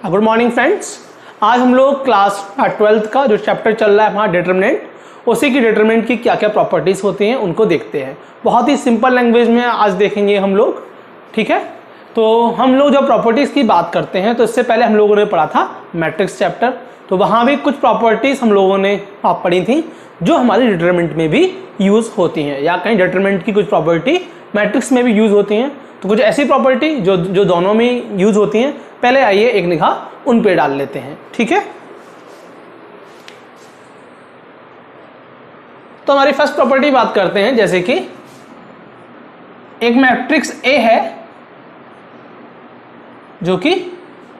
Good morning friends. आज हम लोग क्लास 12th का जो चैप्टर चल रहा है हमारा डिटरमिनेंट, उसी की डिटरमिनेंट की क्या क्या प्रॉपर्टीज होती हैं उनको देखते हैं। बहुत ही सिंपल लैंग्वेज में आज देखेंगे हम लोग, ठीक है। तो हम लोग जब प्रॉपर्टीज की बात करते हैं तो इससे पहले हम लोगों ने पढ़ा था मैट्रिक्स चैप्टर, तो वहाँ भी कुछ प्रॉपर्टीज हम लोगों ने पढ़ी थी जो हमारी डिटरमिनेंट में भी यूज़ होती हैं, या कहीं डिटरमिनेंट की कुछ प्रॉपर्टी मैट्रिक्स में भी यूज़ होती हैं। तो कुछ ऐसी प्रॉपर्टी जो दोनों में यूज़ होती हैं, पहले आइए एक निगाह उन पे डाल लेते हैं, ठीक है। तो हमारी फर्स्ट प्रॉपर्टी बात करते हैं, जैसे कि एक मैट्रिक्स ए है जो कि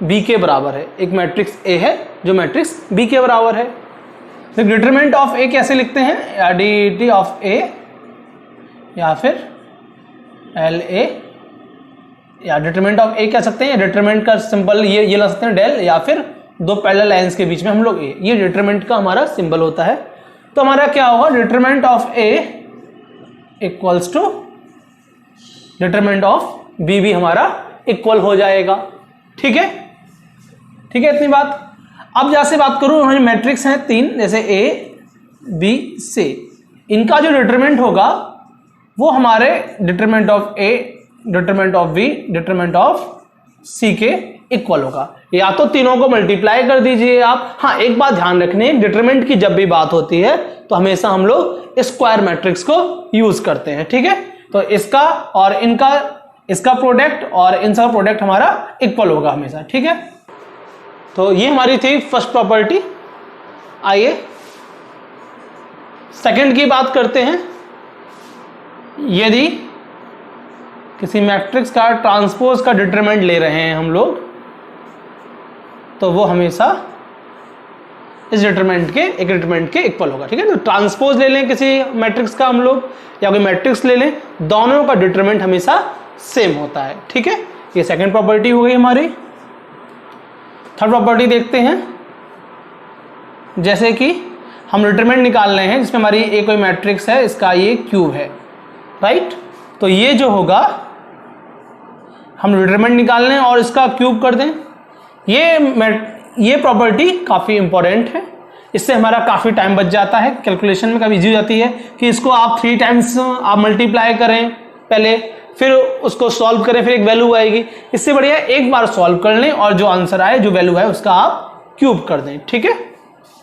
बी के बराबर है। एक मैट्रिक्स ए है जो मैट्रिक्स बी के बराबर है। तो डिटरमिनेंट ऑफ ए कैसे लिखते हैं, या डी ऑफ ए या फिर एल ए, या डिटरमिनेंट ऑफ ए कह सकते हैं, या डिटरमिनेंट का सिंबल ये ला सकते हैं डेल, या फिर दो पैरेलल लाइंस के बीच में हम लोग ये डिटरमिनेंट का हमारा सिंबल होता है। तो हमारा क्या होगा, determinant of A equals to determinant of B भी हमारा इक्वल हो जाएगा, ठीक है। ठीक है, इतनी बात। अब जैसे बात करूं, हमारे मैट्रिक्स हैं तीन, जैसे ए बी सी, इनका जो डिटरमिनेंट होगा वो हमारे determinant of A, determinant of B, determinant of C के इक्वल होगा। या तो तीनों को मल्टीप्लाई कर दीजिए आप। हाँ, एक बात ध्यान रखनी है, डिटरमिनेंट की जब भी बात होती है तो हमेशा हम लोग स्क्वायर मैट्रिक्स को यूज करते हैं, ठीक है। तो इसका और इनका, इसका प्रोडक्ट और इनका प्रोडक्ट हमारा इक्वल होगा हमेशा, ठीक है। तो ये हमारी थी फर्स्ट प्रॉपर्टी। आइए सेकंड की बात करते हैं। यदि किसी मैट्रिक्स का ट्रांसपोज का डिटरमिनेंट ले रहे हैं हम लोग, तो वो हमेशा इस डिटरमिनेंट के एक डिटरमिनेंट के इक्वल होगा, ठीक है। तो ट्रांसपोज ले लें किसी मैट्रिक्स का हम लोग, या कोई मैट्रिक्स ले लें, दोनों का डिटरमिनेंट हमेशा सेम होता है, ठीक है। ये सेकंड प्रॉपर्टी हो गई हमारी। थर्ड प्रॉपर्टी देखते हैं। जैसे कि हम डिटरमिनेंट निकाल रहे हैं जिसमें हमारी एक कोई मैट्रिक्स है, इसका ये क्यूब है, राइट। तो ये जो होगा, हम डिटरमिनेंट निकाल लें और इसका क्यूब कर दें। ये प्रॉपर्टी काफ़ी इंपॉर्टेंट है, इससे हमारा काफ़ी टाइम बच जाता है, कैलकुलेशन में काफ़ी इजी हो जाती है कि इसको आप 3 टाइम्स आप मल्टीप्लाई करें पहले, फिर उसको सॉल्व करें, फिर एक वैल्यू आएगी। इससे बढ़िया एक बार सॉल्व कर लें और जो आंसर आए, जो वैल्यू है, उसका आप क्यूब कर दें, ठीक है।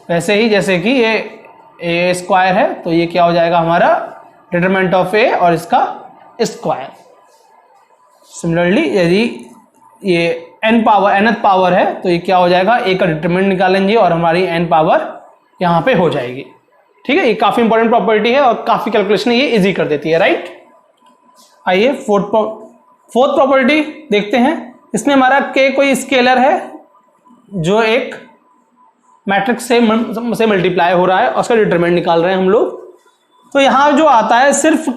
वैसे ही जैसे कि ये ए स्क्वायर है, तो ये क्या हो जाएगा हमारा डिटरमिनेंट ऑफ ए और इसका स्क्वायर। सिमिलरली यदि ये n पावर nth पावर है, तो ये क्या हो जाएगा, ए का डिटरमिनेंट निकालेंगे और हमारी n पावर यहाँ पे हो जाएगी, ठीक है। ये काफ़ी इंपॉर्टेंट प्रॉपर्टी है और काफ़ी कैलकुलेशन ये इजी कर देती है, राइट। आइए फोर्थ प्रॉपर्टी देखते हैं। इसमें हमारा k कोई स्केलर है जो एक मैट्रिक्स से मल्टीप्लाई हो रहा है और उसका डिटरमिनेंट निकाल रहे हैं हम लोग। तो यहाँ जो आता है, सिर्फ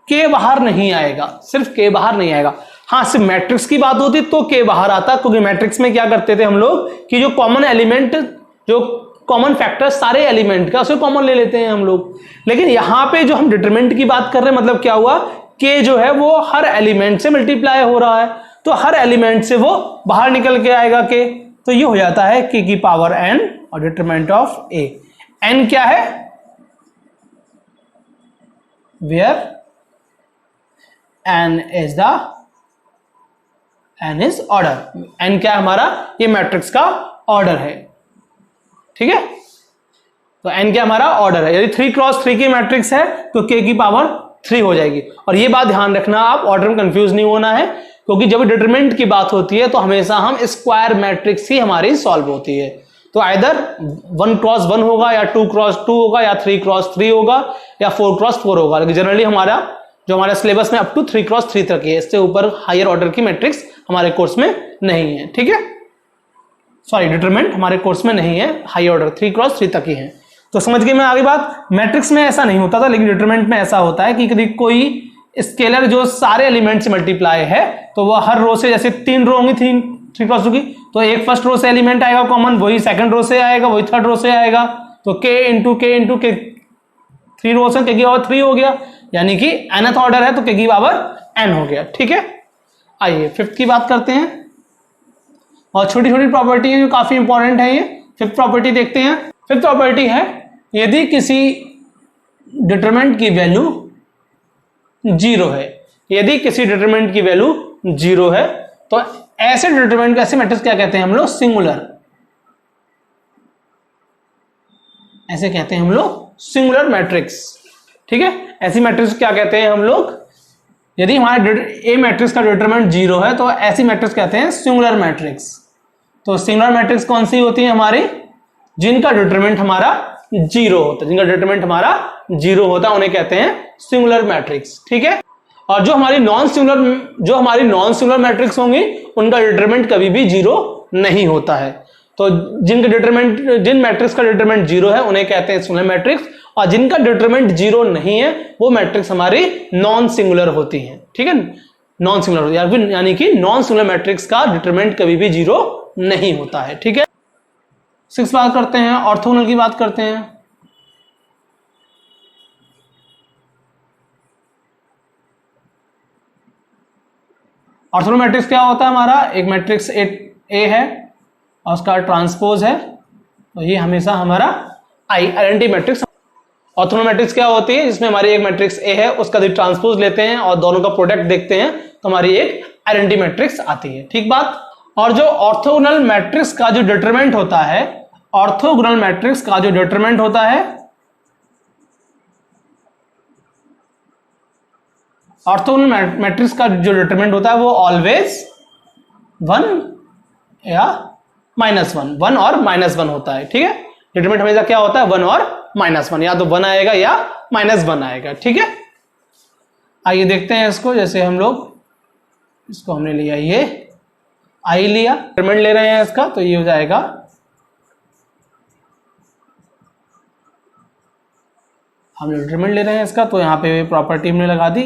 k बाहर नहीं आएगा, सिर्फ k बाहर नहीं आएगा। हाँ, सिर्फ मैट्रिक्स की बात होती तो k बाहर आता, क्योंकि मैट्रिक्स में क्या करते थे हम लोग कि जो कॉमन एलिमेंट, जो कॉमन फैक्टर सारे एलिमेंट का, उसे कॉमन ले लेते हैं हम लोग। लेकिन यहाँ पे जो हम डिटरमिनेंट की बात कर रहे हैं, मतलब क्या हुआ, k जो है वो हर एलिमेंट से मल्टीप्लाई हो रहा है, तो हर एलिमेंट से वो बाहर निकल के आएगा k। तो ये हो जाता है k की पावर n और डिटरमिनेंट ऑफ a। n क्या है, where n is order। n क्या है हमारा, ये मैट्रिक्स का ऑर्डर है, ठीक है। तो n क्या हमारा ऑर्डर है। यदि 3x3 की मैट्रिक्स है तो k की पावर 3 हो जाएगी। और ये बात ध्यान रखना, आप ऑर्डर में कंफ्यूज नहीं होना है, क्योंकि जब डिटरमिनेंट की बात होती है तो हमेशा हम स्क्वायर मैट्रिक्स ही हमारी सॉल्व होती है। तो आइदर 1x1 होगा, या 2x2 होगा, या 3x3 होगा, या 4x4 होगा। लेकिन जनरली हमारा सिलेबस में अप टू 3x3 तक है, इससे ऊपर हायर ऑर्डर की मैट्रिक्स हमारे कोर्स में नहीं है, ठीक है। सॉरी, डिटरमिनेंट हमारे कोर्स में नहीं है, हायर ऑर्डर 3x3 तक ही है। तो समझ गए मैं आगे बात। मैट्रिक्स में ऐसा नहीं होता था, लेकिन डिटरमिनेंट में ऐसा होता है कि यदि कोई स्केलर जो सारे एलिमेंट से मल्टीप्लाई है, तो वह हर रो से, जैसे 3 रो होंगी 3x2 की, तो एक फर्स्ट रो से एलिमेंट आएगा कॉमन, वही सेकंड रो से आएगा, वही थर्ड रो से आएगा। तो k इंटू k 3 रो से k की पावर 3 हो गया, यानी कि nth ऑर्डर है तो k की पावर n हो गया, ठीक है। आइए फिफ्थ की बात करते हैं। और छोटी छोटी प्रॉपर्टी है जो काफी इंपॉर्टेंट है। ये फिफ्थ प्रॉपर्टी देखते हैं। फिफ्थ प्रॉपर्टी है यदि किसी डिटरमिनेंट की वैल्यू 0 है, यदि किसी डिटरमिनेंट की वैल्यू 0 है तो ऐसे डिटरमिनेंट को, ऐसे मैट्रिक्स क्या कहते हैं हम लोग? सिंगुलर। ऐसे कहते हैं हम लोग सिंगुलर मैट्रिक्स। ठीक है, ऐसी मैट्रिक्स क्या कहते हैं हम लोग? यदि हमारे ए मैट्रिक्स का डिटरमिनेंट 0 है तो ऐसी मैट्रिक्स कहते हैं सिंगुलर मैट्रिक्स। तो सिंगुलर मैट्रिक्स कौन सी होती है हमारी? जिनका डिटरमिनेंट हमारा 0 होता है, जिनका डिटरमिनेंट हमारा 0 होता है उन्हें कहते हैं सिंगुलर मैट्रिक्स। ठीक है, और जो हमारी नॉन सिंगुलर मैट्रिक्स होंगी उनका डिटरमिनेंट कभी भी 0 नहीं होता है। तो जिन मैट्रिक्स का डिटरमिनेंट 0 है उन्हें कहते हैं सिंगुलर मैट्रिक्स, और जिनका डिटरमिनेंट 0 नहीं है वो मैट्रिक्स हमारी नॉन सिंगुलर होती है। ठीक है, नॉन सिंगुलर यानी कि नॉन सिंगुलर मैट्रिक्स का डिटरमिनेंट कभी भी 0 नहीं होता है। ठीक है, 6 बात करते हैं, ऑर्थोगोनल की बात करते हैं। ऑर्थोगोनल मैट्रिक्स क्या होता है हमारा? एक मैट्रिक्स ए है और उसका ट्रांसपोज है, तो ये हमेशा हमारा आइडेंटिटी मैट्रिक्स। ऑर्थोगोनल मैट्रिक्स क्या होती है? जिसमें हमारी एक मैट्रिक्स ए है, उसका यदि ट्रांसपोज लेते हैं और दोनों का प्रोडक्ट देखते हैं तो हमारी एक आइडेंटिटी मैट्रिक्स आती है। ठीक बात। और जो ऑर्थोगोनल मैट्रिक्स का जो डिटरमिनेंट होता है, ऑर्थोगोनल मैट्रिक्स का जो डिटरमिनेंट होता है, ऑर्थोगोनल मैट्रिक्स का जो डिटरमिनेंट होता है वो ऑलवेज 1 या -1, 1 और -1 होता है। ठीक है, डिटरमिनेंट हमेशा क्या होता है? 1 और -1, या तो 1 आएगा या -1 आएगा। ठीक है, आइए देखते हैं इसको। जैसे हम लोग इसको हमने लिया, ये आई लिया, डिटरमिनेंट ले रहे हैं इसका, तो ये हो जाएगा हम डिटरमिनेंट ले रहे हैं इसका, तो यहां पे प्रॉपर्टी हमने लगा दी,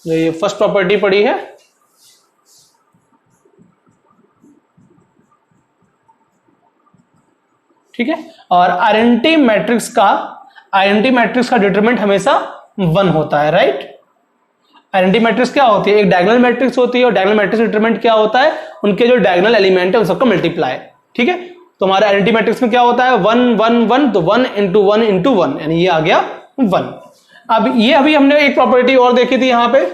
जो ये फर्स्ट प्रॉपर्टी पड़ी है। ठीक है, और आइडेंटिटी मैट्रिक्स का डिटरमिनेंट हमेशा 1 होता है। राइट, आइडेंटिटी मैट्रिक्स क्या होती है? एक डायगोनल मैट्रिक्स होती है, और डायगोनल मैट्रिक्स डिटरमिनेंट क्या होता है? उनके जो डायगोनल एलिमेंट है उन सबका मल्टीप्लाई। ठीक है, तो हमारे आइडेंटिटी मैट्रिक्स में क्या होता है? 1 1 1, तो 1 × 1 × 1, यानी ये आ गया 1। अब ये अभी हमने एक प्रॉपर्टी और देखी थी यहाँ पे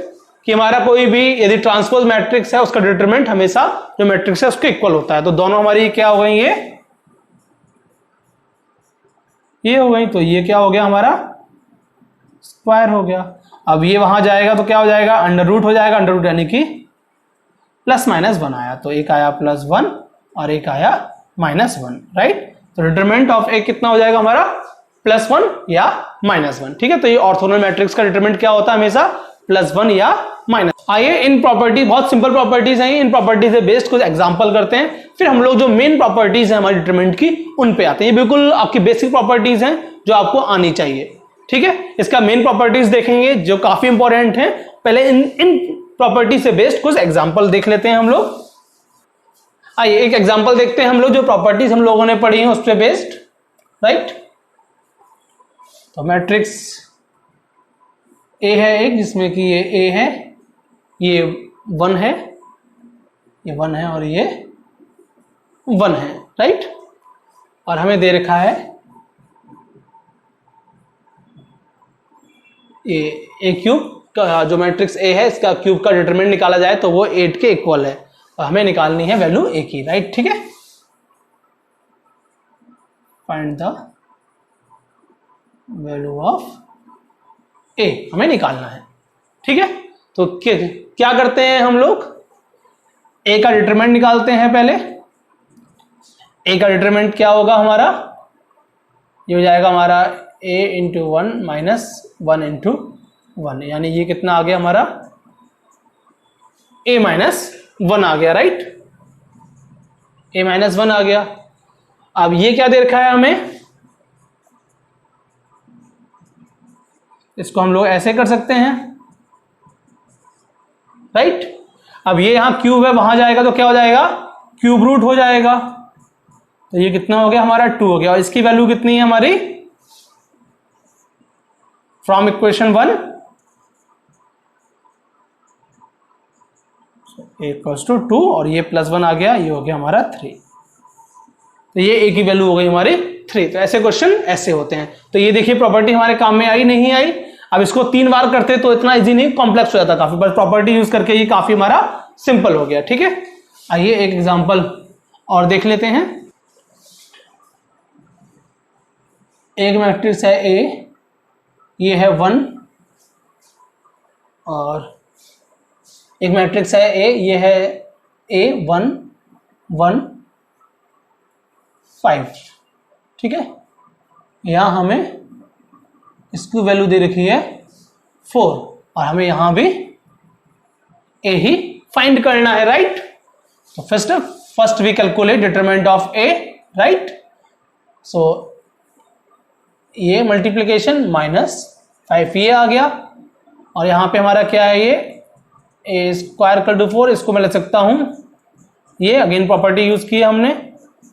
कि हमारा कोई भी यदि ट्रांसपोज मैट्रिक्स है उसका डिटरमिनेंट हमेशा जो मैट्रिक्स है उसके इक्वल होता है। तो दोनों हमारी क्या हो गई? ये हो गई, तो ये क्या हो गया? हमारा स्क्वायर हो गया। अब ये वहां जाएगा तो क्या हो जाएगा? अंडर रूट हो जाएगा। अंडर रूट यानी कि +-1 आया, तो एक आया +1 और एक आया -1। राइट, तो डिटरमिनेंट ऑफ ए कितना हो जाएगा हमारा? +1 या -1। ठीक है, तो ये ऑर्थोगोनल मैट्रिक्स का डिटरमिनेंट क्या होता है? हमेशा +1 या -। आइए इन प्रॉपर्टी, बहुत सिंपल प्रॉपर्टीज हैं, इन प्रॉपर्टी से बेस्ड कुछ एग्जांपल करते हैं, फिर हम लोग जो मेन प्रॉपर्टीज है हमारे डिटरमिनेंट की उन पे आते हैं। ये बिल्कुल आपकी बेसिक प्रॉपर्टीज हैं जो आपको आनी चाहिए। ठीक है, इसका मेन प्रॉपर्टीज देखेंगे जो काफी इंपॉर्टेंट हैं। पहले इन प्रॉपर्टी से बेस्ड कुछ एग्जांपल देख लेते हैं हम लोग। आइए एक एग्जांपल देखते हैं हम लोग, जो प्रॉपर्टीज हम लोगों ने पढ़ी हैं उस पे बेस्ड। राइट, तो मैट्रिक्स ए है एक, जिसमें कि ये ए है, ये 1 है, ये 1 है और ये 1 है। राइट, और हमें दे रखा है ये ए क्यूब का, जो मैट्रिक्स ए है इसका क्यूब का डिटरमिनेंट निकाला जाए तो वो 8 के इक्वल है, और हमें निकालनी है वैल्यू ए की। राइट, ठीक है, फाइंड द वैल्यू ऑफ ए हमें निकालना है। ठीक है, तो क्या करते हैं हम लोग? ए का डिटरमिनेंट निकालते हैं पहले। ए का डिटरमिनेंट क्या होगा हमारा? ये हो जाएगा हमारा a × 1 - 1 × 1, यानी ये कितना आ गया हमारा? a - 1 आ गया। राइट, a - 1 आ गया। अब ये क्या दे रखा है हमें? इसको हम लोग ऐसे कर सकते हैं। राइट, अब ये यहां क्यूब है, वहां जाएगा तो क्या हो जाएगा? क्यूब रूट हो जाएगा। तो ये कितना हो गया हमारा? 2 हो गया। और इसकी वैल्यू कितनी है हमारी? From equation 1, A equals to 2 और ये +1 आ गया, ये हो गया हमारा 3। तो ये ए की वैल्यू हो गई हमारी 3। तो ऐसे क्वेश्चन ऐसे होते हैं। तो ये देखिए प्रॉपर्टी हमारे काम में आई नहीं आई। अब इसको 3 बार करते तो इतना इजी नहीं, कॉम्प्लेक्स हो जाता काफी, बस प्रॉपर्टी यूज करके ये काफी हमारा सिंपल हो गया। ठीक है, आइए एक एग्जांपल और देख लेते हैं। एक मैट्रिक्स है ए, ये है 1, और एक मैट्रिक्स है ए, ये है ए 1 1 5। ठीक है, यहां हमें इसकी वैल्यू दे रखी है 4 और हमें यहां भी ए ही फाइंड करना है, राइट। तो first we calculate determinant of A, right. So ये मल्टीप्लिकेशन -5 ये आ गया, और यहां पे हमारा क्या है, ये ए स्क्वायर कर 4, इसको मैं ले सकता हूं, ये अगेन प्रॉपर्टी यूज की है हमने,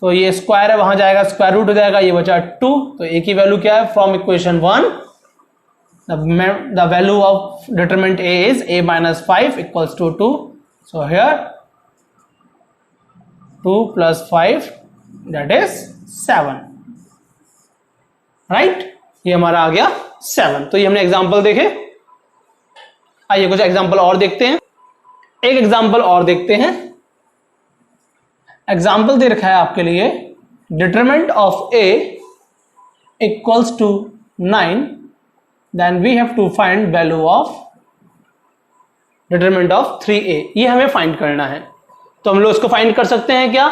तो ये स्क्वायर है वहां जाएगा स्क्वायर रूट हो जाएगा, ये बचा 2। तो ए की वैल्यू क्या है, from equation 1 the value of determinant a is a minus 5 equals to 2. So here 2 plus 5 that is 7, right। ये हमारा आ गया 7। तो ये हमने एग्जांपल देखे। आइए कुछ एग्जांपल और देखते हैं। एक एग्जांपल और देखते हैं। एग्जांपल दे रखा है आपके लिए, determinant of a equals to 9, then we have to find value of determinant of 3a। ये हमें फाइंड करना है। तो हम लोग इसको फाइंड कर सकते हैं क्या,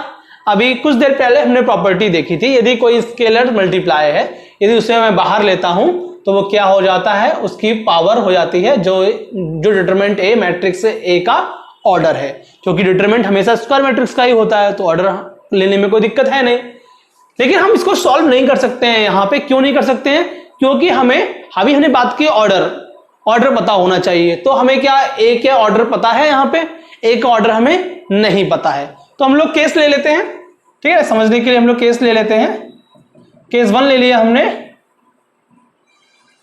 अभी कुछ देर पहले हमने प्रॉपर्टी देखी थी, यदि कोई स्केलर मल्टीप्लाई है, यदि उसे मैं बाहर लेता हूं तो वो क्या हो जाता है, उसकी पावर हो जाती है जो डिटरमिनेंट ए मैट्रिक्स ए का ऑर्डर है, क्योंकि डिटरमिनेंट हमेशा स्क्वायर मैट्रिक्स का ही होता है, तो ऑर्डर लेने में कोई दिक्कत है नहीं। लेकिन हम इसको सॉल्व नहीं कर सकते हैं यहां पे। क्यों नहीं कर सकते हैं, क्योंकि हमें अभी हमने बात की ऑर्डर पता होना चाहिए। तो हमें क्या ए के ऑर्डर पता है, यहां पे ए का ऑर्डर हमें नहीं पता है। तो हम लोग केस ले लेते हैं, ठीक है, समझने के लिए हम लोग केस ले लेते हैं। केस 1 ले लिया हमने,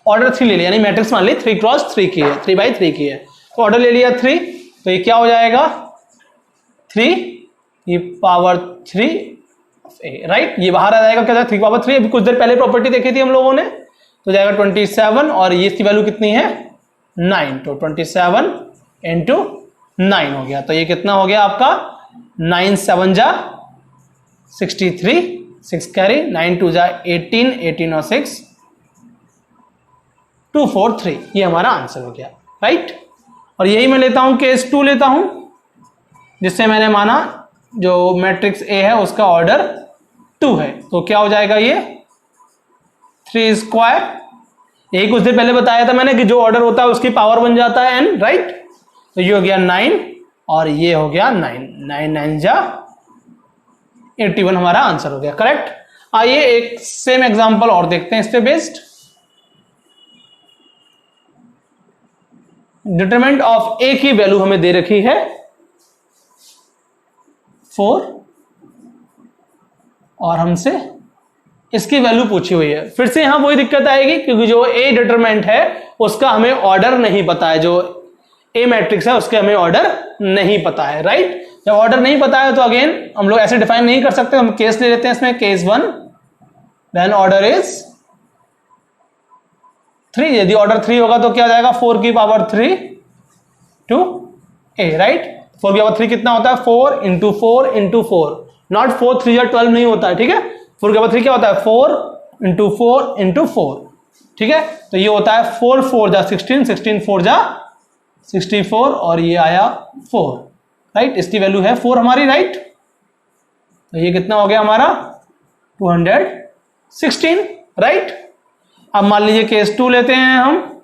ऑर्डर 3 ले लिया, यानी मैट्रिक्स मान ली 3 क्रॉस 3 की है, 3 बाई 3 की है, तो ऑर्डर ले लिया 3। तो ये क्या हो जाएगा, 3 ये पावर 3 राइट, ये बाहर आ जाएगा, क्या जाएगा 3 पावर 3। अभी कुछ देर पहले प्रॉपर्टी देखी थी हम लोगों ने, तो जाएगा 27, और ये इसकी वैल्यू कितनी है 9, तो 27 इंटू 9 हो गया। तो ये कितना हो गया आपका, 9 7 जा 63, 6 कैरी, 9 2 जा 18, 18 और 6 2 4 3, ये हमारा आंसर हो गया, राइट। और यही मैं लेता हूं केस 2 लेता हूं, जिससे मैंने माना जो मैट्रिक्स ए है उसका ऑर्डर 2 है। तो क्या हो जाएगा, ये 3 स्क्वायर, यही कुछ देर पहले बताया था मैंने कि जो ऑर्डर होता है उसकी पावर बन जाता है n, राइट। तो ये हो गया 9 और ये हो गया 9, 9 9 जा 81 हमारा आंसर हो गया, करेक्ट। आइए एक सेम एग्जांपल और देखते हैं इस पे बेस्ड। डिटरमिनेंट ऑफ ए की वैल्यू हमें दे रखी है 4 और हमसे इसकी वैल्यू पूछी हुई है। फिर से यहां वही दिक्कत आएगी, क्योंकि जो ए डिटरमिनेंट है उसका हमें ऑर्डर नहीं पता है, जो ए मैट्रिक्स है उसके हमें ऑर्डर नहीं पता है, राइट। जब ऑर्डर नहीं पता है तो अगेन हम लोग ऐसे डिफाइन नहीं कर सकते, हम केस ले लेते हैं इसमें, केस 1 देन ऑर्डर इज 3। यदि ऑर्डर 3 होगा तो क्या हो जाएगा, 4 की पावर 3 टू ए, राइट। 4 की पावर 3 कितना होता है, 4 इंटू 4 इंटू 4, नॉट 4 3 या 12 नहीं होता है, ठीक है। 4 की पावर 3 क्या होता है, 4 इंटू 4 इंटू 4, ठीक है। तो ये होता है 4 4 जा 16, 16 4 जा 64 और ये आया 4, राइट। इसकी वैल्यू है 4 हमारी, राइट। तो ये कितना हो गया हमारा 216, राइट। अब मान लीजिए केस 2 लेते हैं हम,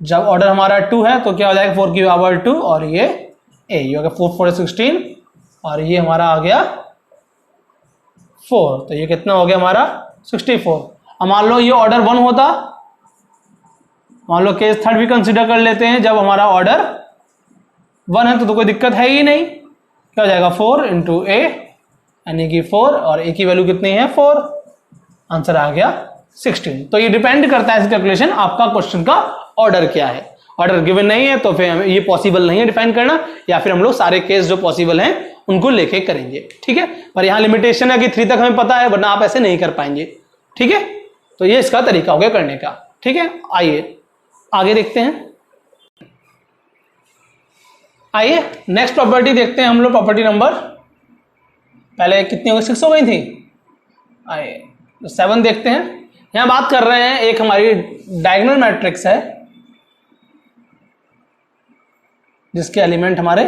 जब ऑर्डर हमारा 2 है तो क्या हो जाएगा 4 की पावर 2 और ये ए, ये हो गया 4 4 16 और ये हमारा आ गया 4, तो ये कितना हो गया हमारा 64। अब मान लो ये ऑर्डर 1 होता, मान लो केस 3 भी कंसीडर कर लेते हैं, जब हमारा ऑर्डर 1 है तो कोई दिक्कत है ही नहीं, क्या हो जाएगा 4 इंटू ए यानी कि 4 और ए की वैल्यू कितनी है 4, आंसर आ गया 16। तो ये डिपेंड करता है इस कैलकुलेशन आपका क्वेश्चन का ऑर्डर क्या है। ऑर्डर गिवन नहीं है तो फिर ये पॉसिबल नहीं है डिफाइन करना, या फिर हम लोग सारे केस जो पॉसिबल हैं उनको लेके करेंगे, ठीक है। पर यहां लिमिटेशन है कि 3 तक हमें पता है, वरना आप ऐसे नहीं कर पाएंगे, ठीक है। तो ये इसका तरीका हो गया करने का, ठीक है। आइए आगे देखते हैं। आइए नेक्स्ट प्रॉपर्टी देखते हैं हम लोग। प्रॉपर्टी नंबर पहले कितनी हो गई, 6 हो गई थी। आइए 7 देखते हैं। यहां बात कर रहे हैं, एक हमारी डायगोनल मैट्रिक्स है जिसके एलिमेंट हमारे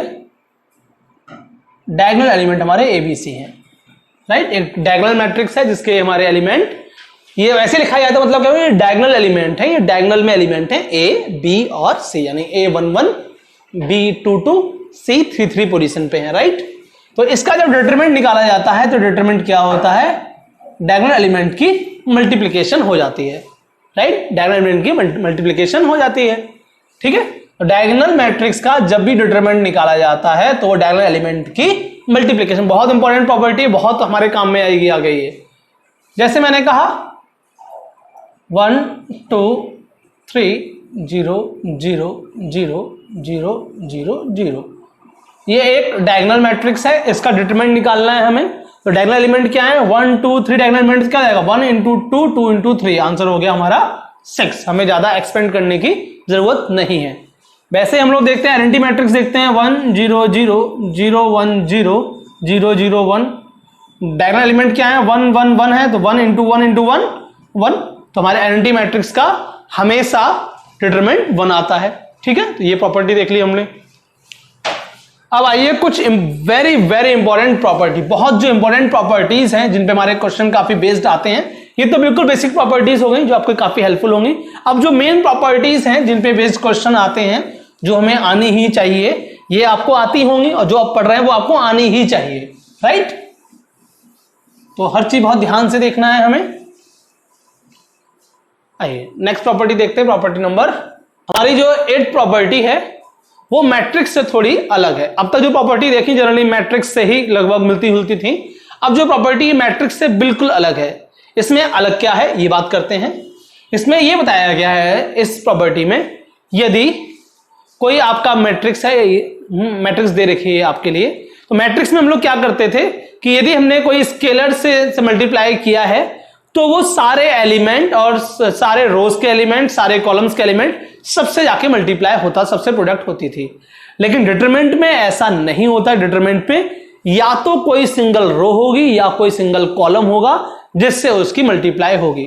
डायगोनल एलिमेंट हमारे ABC हैं, राइट। एक डायगोनल मैट्रिक्स है जिसके हमारे एलिमेंट, ये वैसे लिखा जाता है मतलब क्या है, डायगोनल एलिमेंट है, ये डायगोनल में एलिमेंट है A, B और C, यानी A11 B22 C33 पोजीशन पे है, राइट। तो इसका जब डिटरमिनेंट निकाला जाता है तो डिटरमिनेंट क्या होता है, डायगोनल एलिमेंट की मल्टीप्लिकेशन हो जाती है, राइट। डायगोनल एलिमेंट की मल्टीप्लिकेशन हो जाती है, ठीक है। तो डायगोनल मैट्रिक्स का जब भी डिटरमिनेंट निकाला जाता है तो वो डायगोनल एलिमेंट की मल्टीप्लिकेशन, बहुत इंपॉर्टेंट प्रॉपर्टी, बहुत हमारे काम में आएगी आगे ये। जैसे मैंने कहा 1 2 3 0 0 0 0 0 0, ये एक डायगोनल मैट्रिक्स है, इसका डिटरमिनेंट निकालना है हमें। तो डायगोनल एलिमेंट क्या है, 1 2 3, डायगोनल एलिमेंट क्या जाएगा 1 into 2 2 into 3, आंसर हो गया हमारा 6। हमें ज्यादा एक्सपेंड करने की जरूरत नहीं है। वैसे हम लोग देखते हैं आइडेंटिटी मैट्रिक्स देखते हैं 1 0 0 0 1 0 0 0 1, डायगोनल एलिमेंट क्या है 1 1 1 है, तो 1 into 1 into 1 1, तो हमारे आइडेंटिटी मैट्रिक्स का हमेशा डिटरमिनेंट 1 आता है, ठीक है। तो ये प्रॉपर्टी देख ली हमने। अब आइए कुछ वेरी वेरी इंपॉर्टेंट प्रॉपर्टी, बहुत जो इंपॉर्टेंट प्रॉपर्टीज हैं जिन पे हमारे क्वेश्चन काफी बेस्ड आते हैं, ये तो बिल्कुल बेसिक प्रॉपर्टीज हो गई जो आपको काफी हेल्पफुल होंगी। अब जो मेन प्रॉपर्टीज हैं जिन पे बेस्ड क्वेश्चन आते हैं, जो हमें आनी ही चाहिए, ये आपको आती होंगी, और जो आप पढ़ रहे हैं वो आपको आनी ही चाहिए, राइट। तो हर चीज बहुत ध्यान से देखना है हमें। आइए नेक्स्ट प्रॉपर्टी देखते हैं। प्रॉपर्टी नंबर, हमारी जो 8th प्रॉपर्टी है वो मैट्रिक्स से थोड़ी अलग है। अब तक जो प्रॉपर्टी देखी जनरली मैट्रिक्स से ही लगभग मिलती जुलती थी, अब जो प्रॉपर्टी मैट्रिक्स से बिल्कुल अलग है। इसमें अलग क्या है ये बात करते हैं। इसमें ये बताया गया है इस प्रॉपर्टी में, यदि कोई आपका मैट्रिक्स है, मैट्रिक्स दे रखी है आपके लिए, तो मैट्रिक्स में हम लोग क्या करते थे कि यदि हमने कोई स्केलर से मल्टीप्लाई किया है तो वो सारे एलिमेंट और सारे रोज के एलिमेंट, सारे कॉलम्स के एलिमेंट सबसे जाके मल्टीप्लाई होता, सबसे प्रोडक्ट होती थी। लेकिन डिटरमिनेंट में ऐसा नहीं होता। डिटरमिनेंट में या तो कोई सिंगल रो होगी या कोई सिंगल कॉलम होगा जिससे उसकी मल्टीप्लाई होगी।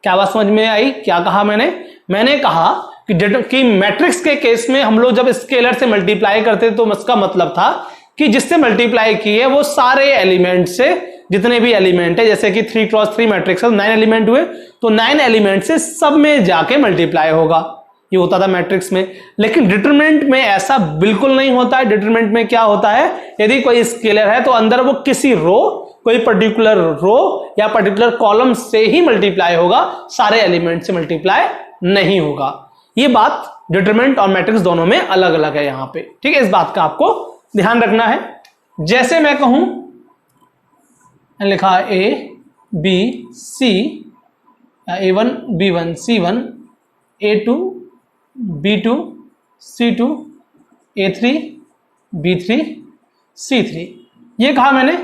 क्या बात समझ में आई? क्या कहा मैंने कहा कि मैट्रिक्स के केस में हम लोग जब स्केलर से मल्टीप्लाई करते तो उसका मतलब था कि जिससे मल्टीप्लाई किए वो सारे एलिमेंट से, जितने भी एलिमेंट है, जैसे कि 3x3 मैट्रिक्स है 9 एलिमेंट हुए, तो 9 एलिमेंट से सब में जाके मल्टीप्लाई होगा, ये होता था मैट्रिक्स में। लेकिन डिटरमिनेंट में ऐसा बिल्कुल नहीं होता है। डिटरमिनेंट में क्या होता है, यदि कोई स्केलर है तो अंदर वो किसी रो, कोई पर्टिकुलर रो या पर्टिकुलर कॉलम से ही मल्टीप्लाई होगा, सारे एलिमेंट से मल्टीप्लाई नहीं होगा। ये बात डिटरमिनेंट और मैट्रिक्स दोनों में अलग अलग है यहां पे, ठीक है। इस बात का आपको ध्यान रखना है। जैसे मैं कहूं, लिखा A B C, A1 B1 C1, A2 B2 C2, A3 B3 C3, ये कहा मैंने।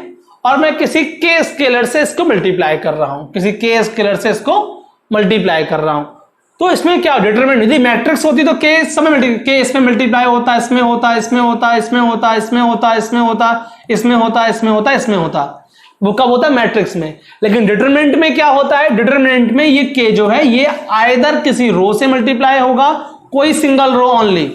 और मैं किसी के स्केलर से इसको मल्टीप्लाई कर रहा हूं, किसी के स्केलर से इसको मल्टीप्लाई कर रहा हूं। तो इसमें क्या डिटरमिनेंट, यदि मैट्रिक्स होती तो के समय के इसमें मल्टीप्लाई होता, इसमें होता, इसमें होता, इसमें होता, इसमें होता, इसमें होता, इसमें होता, इसमें होता, इसमें होता, वो कब होता है मैट्रिक्स में। लेकिन डिटरमिनेंट में क्या होता है, डिटरमिनेंट में ये के जो है ये आइदर किसी रो से मल्टीप्लाई होगा, कोई सिंगल रो ओनली,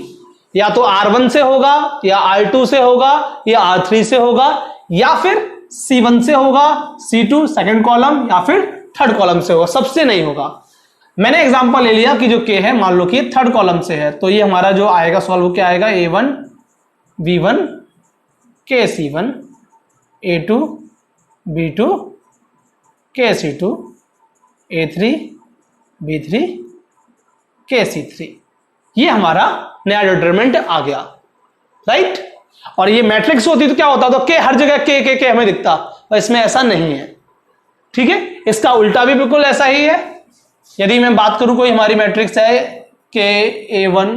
या तो R1 से होगा या R2 से होगा या R3 से होगा, या फिर C1 से होगा, C2 सेकंड कॉलम, या फिर थर्ड कॉलम से होगा, सबसे नहीं होगा। मैंने एग्जांपल ले लिया कि जो के है मान लो कि थर्ड कॉलम से है, तो ये हमारा जो आएगा सॉल्व क्या आएगा, A1 B1 के C1 A2 B2 के C2 A3 B3 के C3, ये हमारा नया डिटरमिनेंट आ गया, राइट। और ये मैट्रिक्स होती तो क्या होता, तो के हर जगह के हमें दिखता, और इसमें ऐसा नहीं है, ठीक है। इसका उल्टा भी बिल्कुल ऐसा ही है। यदि मैं बात करूं कोई हमारी मैट्रिक्स है के A1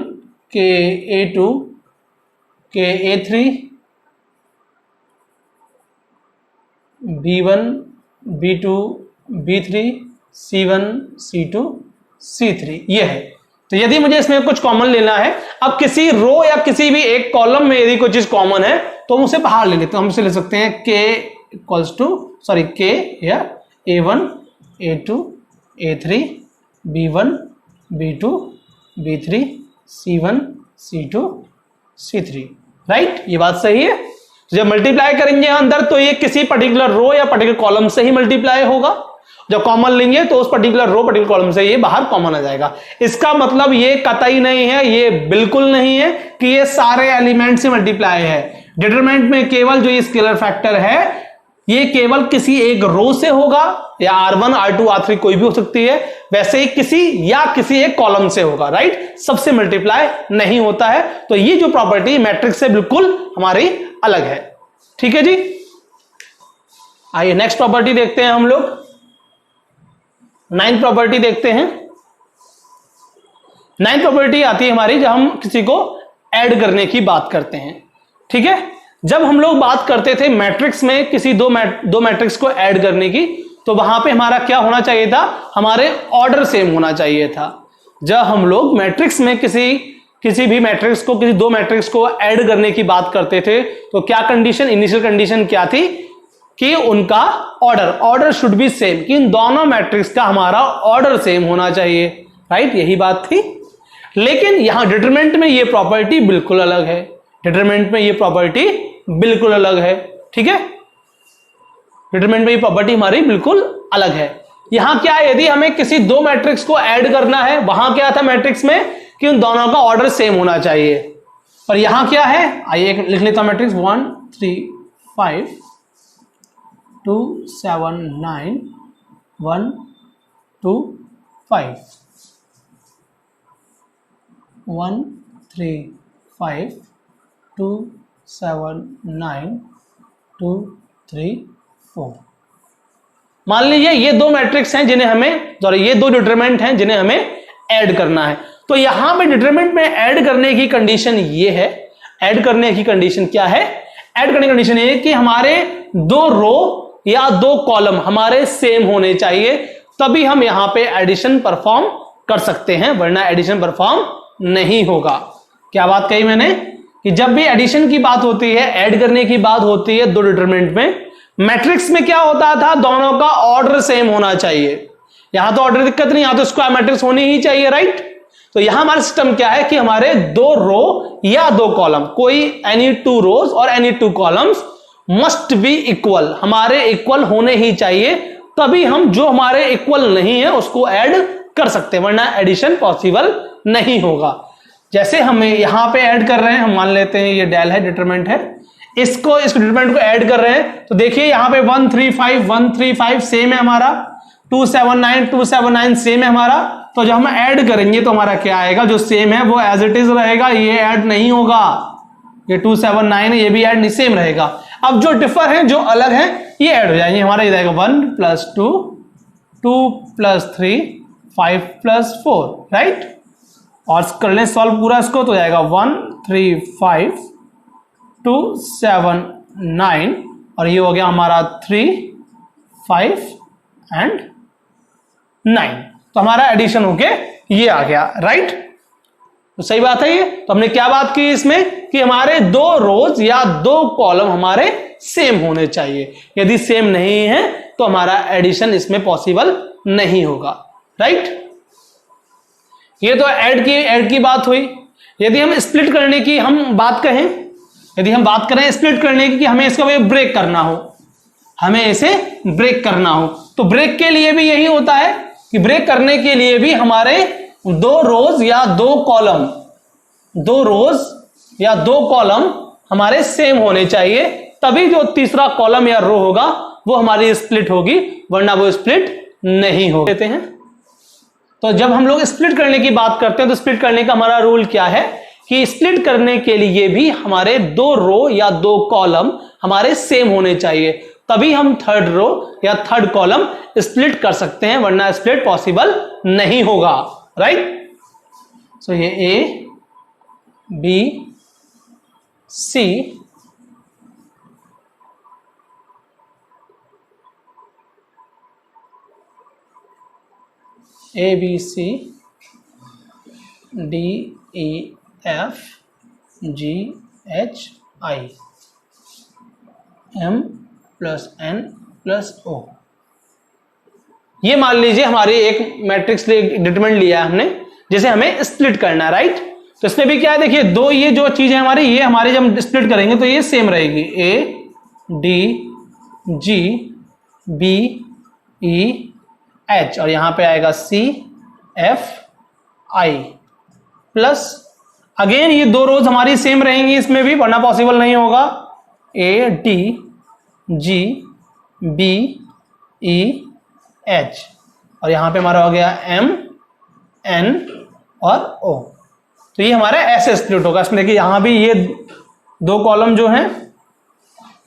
के A2 के A3 B1 B2 B3 C1 C2 C3 ये है। तो यदि मुझे इसमें कुछ कॉमन लेना है, अब किसी रो या किसी भी एक कॉलम में यदि कोई चीज कॉमन है तो हम उसे बाहर ले लेते हैं। हम उसे ले सकते हैं K या A1 A2 A3 B1 B2 B3 C1 C2 C3 right. ये बात सही है। जब मल्टीप्लाई करेंगे अंदर तो ये किसी पर्टिकुलर रो या पर्टिकुलर कॉलम से ही मल्टीप्लाई होगा। जब कॉमन लेंगे तो उस पर्टिकुलर रो पर्टिकुलर कॉलम से ये बाहर कॉमन आ जाएगा। इसका मतलब ये कतई नहीं है, ये बिल्कुल नहीं है कि ये सारे एलिमेंट से मल्टीप्लाई है। डिटरमिनेंट में केवल जो ये स्केलर फैक्टर है ये केवल किसी एक रो से होगा, या R1 R2 R3 कोई भी हो सकती है, वैसे ही किसी एक कॉलम से होगा राइट। सबसे मल्टीप्लाई नहीं होता है। तो ये जो प्रॉपर्टी मैट्रिक्स से बिल्कुल हमारी अलग है। ठीक है जी। आइए नेक्स्ट प्रॉपर्टी देखते हैं हम लोग। 9th प्रॉपर्टी देखते हैं। 9th प्रॉपर्टी आती है हमारी जब हम किसी को ऐड करने की बात करते हैं। ठीक है। जब हम लोग बात करते थे मैट्रिक्स में किसी दो मैट्रिक्स को ऐड करने की, तो वहां पे हमारा क्या होना चाहिए था, हमारे ऑर्डर सेम होना चाहिए था। जब हम लोग मैट्रिक्स में किसी भी मैट्रिक्स को किसी दो मैट्रिक्स को ऐड करने की बात करते थे तो क्या कंडीशन, इनिशियल कंडीशन क्या थी कि उनका ऑर्डर शुड बी सेम, कि इन दोनों मैट्रिक्स का हमारा ऑर्डर सेम होना चाहिए राइट। यही बात थी। लेकिन यहां डिटरमिनेंट में ये प्रॉपर्टी बिल्कुल अलग है। डिटरमिनेंट में ये प्रॉपर्टी बिल्कुल अलग है। ठीक है। डिटरमिनेंट में ये प्रॉपर्टी हमारी बिल्कुल अलग है। यहां क्या है, यदि हमें किसी दो मैट्रिक्स को ऐड करना है, वहां क्या था मैट्रिक्स में कि उन दोनों का ऑर्डर सेम होना चाहिए। और यहां क्या है, आइए लिख लेता हूं मैट्रिक्स 1 3 5 2 7 9 1 2 5 1 3 5 2 7 9 2 3 4। मान लीजिए ये दो मैट्रिक्स हैं जिन्हें हमें, ये दो डिटरमिनेंट हैं जिन्हें हमें ऐड करना है। तो यहां पे डिटरमिनेंट में ऐड करने की कंडीशन ये है। ऐड करने की कंडीशन क्या है, ऐड करने की कंडीशन ये है कि हमारे दो रो या दो कॉलम हमारे सेम होने चाहिए, तभी हम यहां पे एडिशन परफॉर्म कर सकते हैं, वरना एडिशन परफॉर्म नहीं होगा। क्या बात कही मैंने, कि जब भी एडिशन की बात होती है, ऐड करने की बात होती है दो डिटरमिनेंट में, मैट्रिक्स में क्या होता था, दोनों का ऑर्डर सेम होना चाहिए। यहां तो ऑर्डर दिक्कत नहीं, यहां तो स्क्वायर मैट्रिक्स होनी ही चाहिए राइट। तो यहां हमारा सिस्टम क्या है कि हमारे दो रो या दो कॉलम, कोई एनी टू रोज और any two columns must be equal, हमारे इक्वल होने ही चाहिए, तभी हम जो हमारे इक्वल नहीं है उसको ऐड कर सकते हैं, वरना एडिशन पॉसिबल नहीं होगा। जैसे हमें यहां पे ऐड कर रहे हैं, हम मान लेते हैं ये डेल है, डिटरमिनेंट है, इस डिटरमिनेंट को ऐड कर रहे हैं, तो देखिए यहां पे 135 सेम है हमारा, 279 सेम है हमारा। तो जब हम ऐड करेंगे तो हमारा क्या आएगा, जो सेम है वो एज इट इज रहेगा, ये ऐड नहीं होगा। ये 279 है, ये भी ऐड नहीं, सेम रहेगा। अब जो डिफर है, जो अलग है, ये ऐड हो जाएंगे। हमारा ये जाएगा 1 + 2 2 + 3 5 + 4 राइट। और कर लें सॉल्व पूरा इसको, तो जाएगा 1 3 5 2 7 9 और ये हो गया हमारा 3 5 एंड 9। तो हमारा एडिशन होके ये आ गया राइट। तो सही बात है ये। तो हमने क्या बात की इसमें कि हमारे दो रोज या दो कॉलम हमारे सेम होने चाहिए। यदि सेम नहीं है तो हमारा एडिशन इसमें पॉसिबल नहीं होगा राइट। ये तो ऐड की बात हुई। यदि हम स्प्लिट करने की बात करें, यदि हम बात करें स्प्लिट करने की कि हमें इसका ब्रेक करना हो, हमें इसे ब्रेक करना हो, तो ब्रेक के लिए भी यही होता है कि ब्रेक करने के लिए भी हमारे दो रोज या दो कॉलम हमारे सेम होने चाहिए, तभी जो तीसरा कॉलम या रो होगा वो हमारी स्प्लिट होगी, वरना वो स्प्लिट नहीं हो देते हैं। तो जब हम लोग स्प्लिट करने की बात करते हैं तो स्प्लिट करने का हमारा रूल क्या है कि स्प्लिट करने के लिए भी हमारे दो रो या दो कॉलम हमारे सेम होने चाहिए, तभी हम थर्ड रो या थर्ड कॉलम स्प्लिट कर सकते हैं, वरना स्प्लिट पॉसिबल नहीं होगा राइट। सो ये A B C A B C D E F G H I M plus N plus O. ये मान लीजिए हमारी एक मैट्रिक्स डिटरमिनेंट लिया है हमने, जिसे हमें स्प्लिट करना है, राइट। तो इसमें भी क्या है, देखिए दो ये जो चीज है हमारी, ये हमारी जब हम स्प्लिट करेंगे तो ये सेम रहेगी, A D G B E H, और यहां पे आएगा C F I plus, again ये दो रोज हमारी सेम रहेंगी इसमें भी, वरना पॉसिबल नहीं होगा, A D G B E H, और यहां पे हमारा हो गया एम एन और ओ। तो ये हमारा ऐसे स्प्लिट होगा। इसमें देखिए यहां भी ये दो कॉलम जो हैं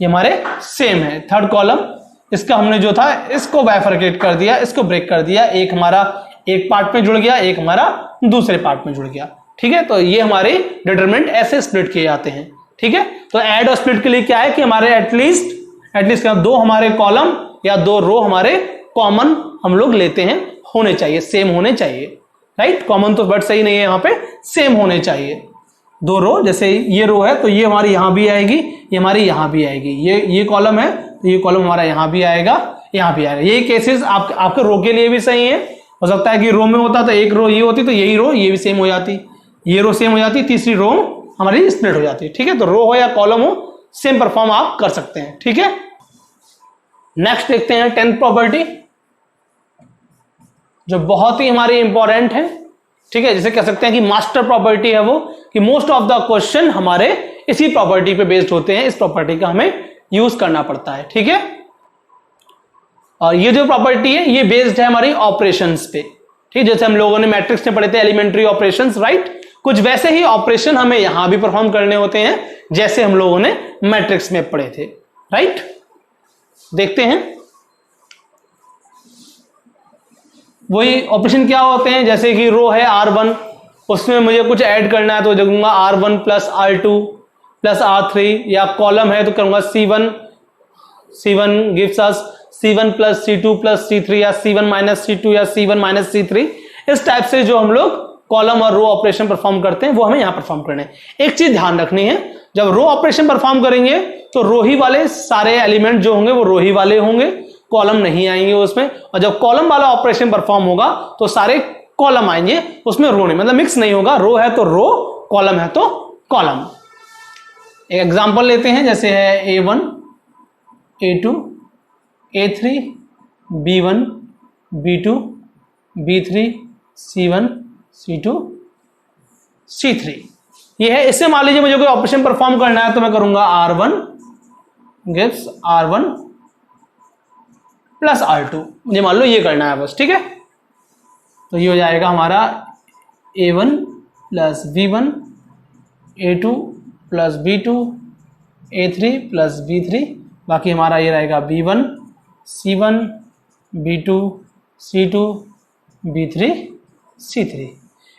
ये हमारे सेम है, थर्ड कॉलम इसका हमने जो था इसको बाइफरकेट कर दिया, इसको ब्रेक कर दिया, एक हमारा एक पार्ट में जुड़ गया, एक हमारा दूसरे पार्ट में जुड़ गया, ठीक है। तो ये हमारे डिटरमिनेंट ऐसे स्प्लिट किए जाते हैं, ठीक है। तो ऐड और स्प्लिट के लिए क्या है कि हमारे एटलीस्ट दो हमारे कॉलम या दो रो हमारे कॉमन हम लोग लेते हैं, होने चाहिए, सेम होने चाहिए, राइट। कॉमन तो वर्ड सही नहीं है, यहाँ पे सेम होने चाहिए। दो रो, जैसे ये रो है तो ये हमारी यहां भी आएगी, ये हमारी यहां भी आएगी, ये कॉलम है तो ये कॉलम हमारा यहां भी आएगा, यहां भी आएगा। ये केसेस आपके रो के लिए भी सही है। हो सकता है कि रो में होता तो एक रो ये होती तो यही रो ये भी सेम हो जाती, ये रो सेम हो जाती, तीसरी रो हमारी स्प्लिट हो जाती, ठीक है। तो रो हो या कॉलम हो, सेम परफॉर्म आप कर सकते हैं, ठीक है। नेक्स्ट देखते हैं 10th प्रॉपर्टी, जो बहुत ही हमारी इंपॉर्टेंट है, ठीक है। जैसे कह सकते हैं कि मास्टर प्रॉपर्टी है वो, कि मोस्ट ऑफ द क्वेश्चन हमारे इसी प्रॉपर्टी पे बेस्ड होते हैं, इस प्रॉपर्टी का हमें यूज करना पड़ता है, ठीक है। और ये जो प्रॉपर्टी है ये बेस्ड है हमारी ऑपरेशंस पे, ठीक। जैसे हम लोगों ने मैट्रिक्स में पढ़े थे एलिमेंट्री ऑपरेशंस, राइट। कुछ वैसे ही ऑपरेशन हमें यहां भी परफॉर्म करने होते हैं, जैसे हम लोगों ने मैट्रिक्स में पढ़े थे, राइट। देखते हैं वही ऑपरेशन क्या होते हैं। जैसे कि रो है R1, उसमें मुझे कुछ ऐड करना है तो देखूंगा R1 plus R2 plus R3, या कॉलम है तो करूंगा C1 gives us C1 plus C2 plus C3, या C1 माइनस C2 या C1 माइनस C3। इस टाइप से जो हम लोग कॉलम और रो ऑपरेशन परफॉर्म करते हैं वो हमें यहां परफॉर्म करने हैं। एक चीज ध्यान रखनी है, जब रो ऑपरेशन परफॉर्म करेंगे तो रो ही वाले सारे एलिमेंट जो होंगे वो रो ही वाले होंगे, कॉलम नहीं आएंगे उसमें। और जब कॉलम वाला ऑपरेशन परफॉर्म होगा तो सारे कॉलम आएंगे, उसमें रो नहीं, मतलब मिक्स नहीं होगा, रो है तो रो, कॉलम है तो कॉलम। एक एग्जांपल लेते हैं, जैसे है A1 A2 A3 B1 B2 B3 C1 C2 C3, ये है। इससे मान लीजिए मुझे कोई ऑपरेशन परफॉर्म करना है तो मैं करूंगा R1 gives R1 plus R2, मुझे मान लो ये करना है बस, ठीक है। तो ये हो जाएगा हमारा A1 plus B1 A2 plus B2 A3 plus B3, बाकी हमारा ये रहेगा B1 C1 B2 C2 B3 C3।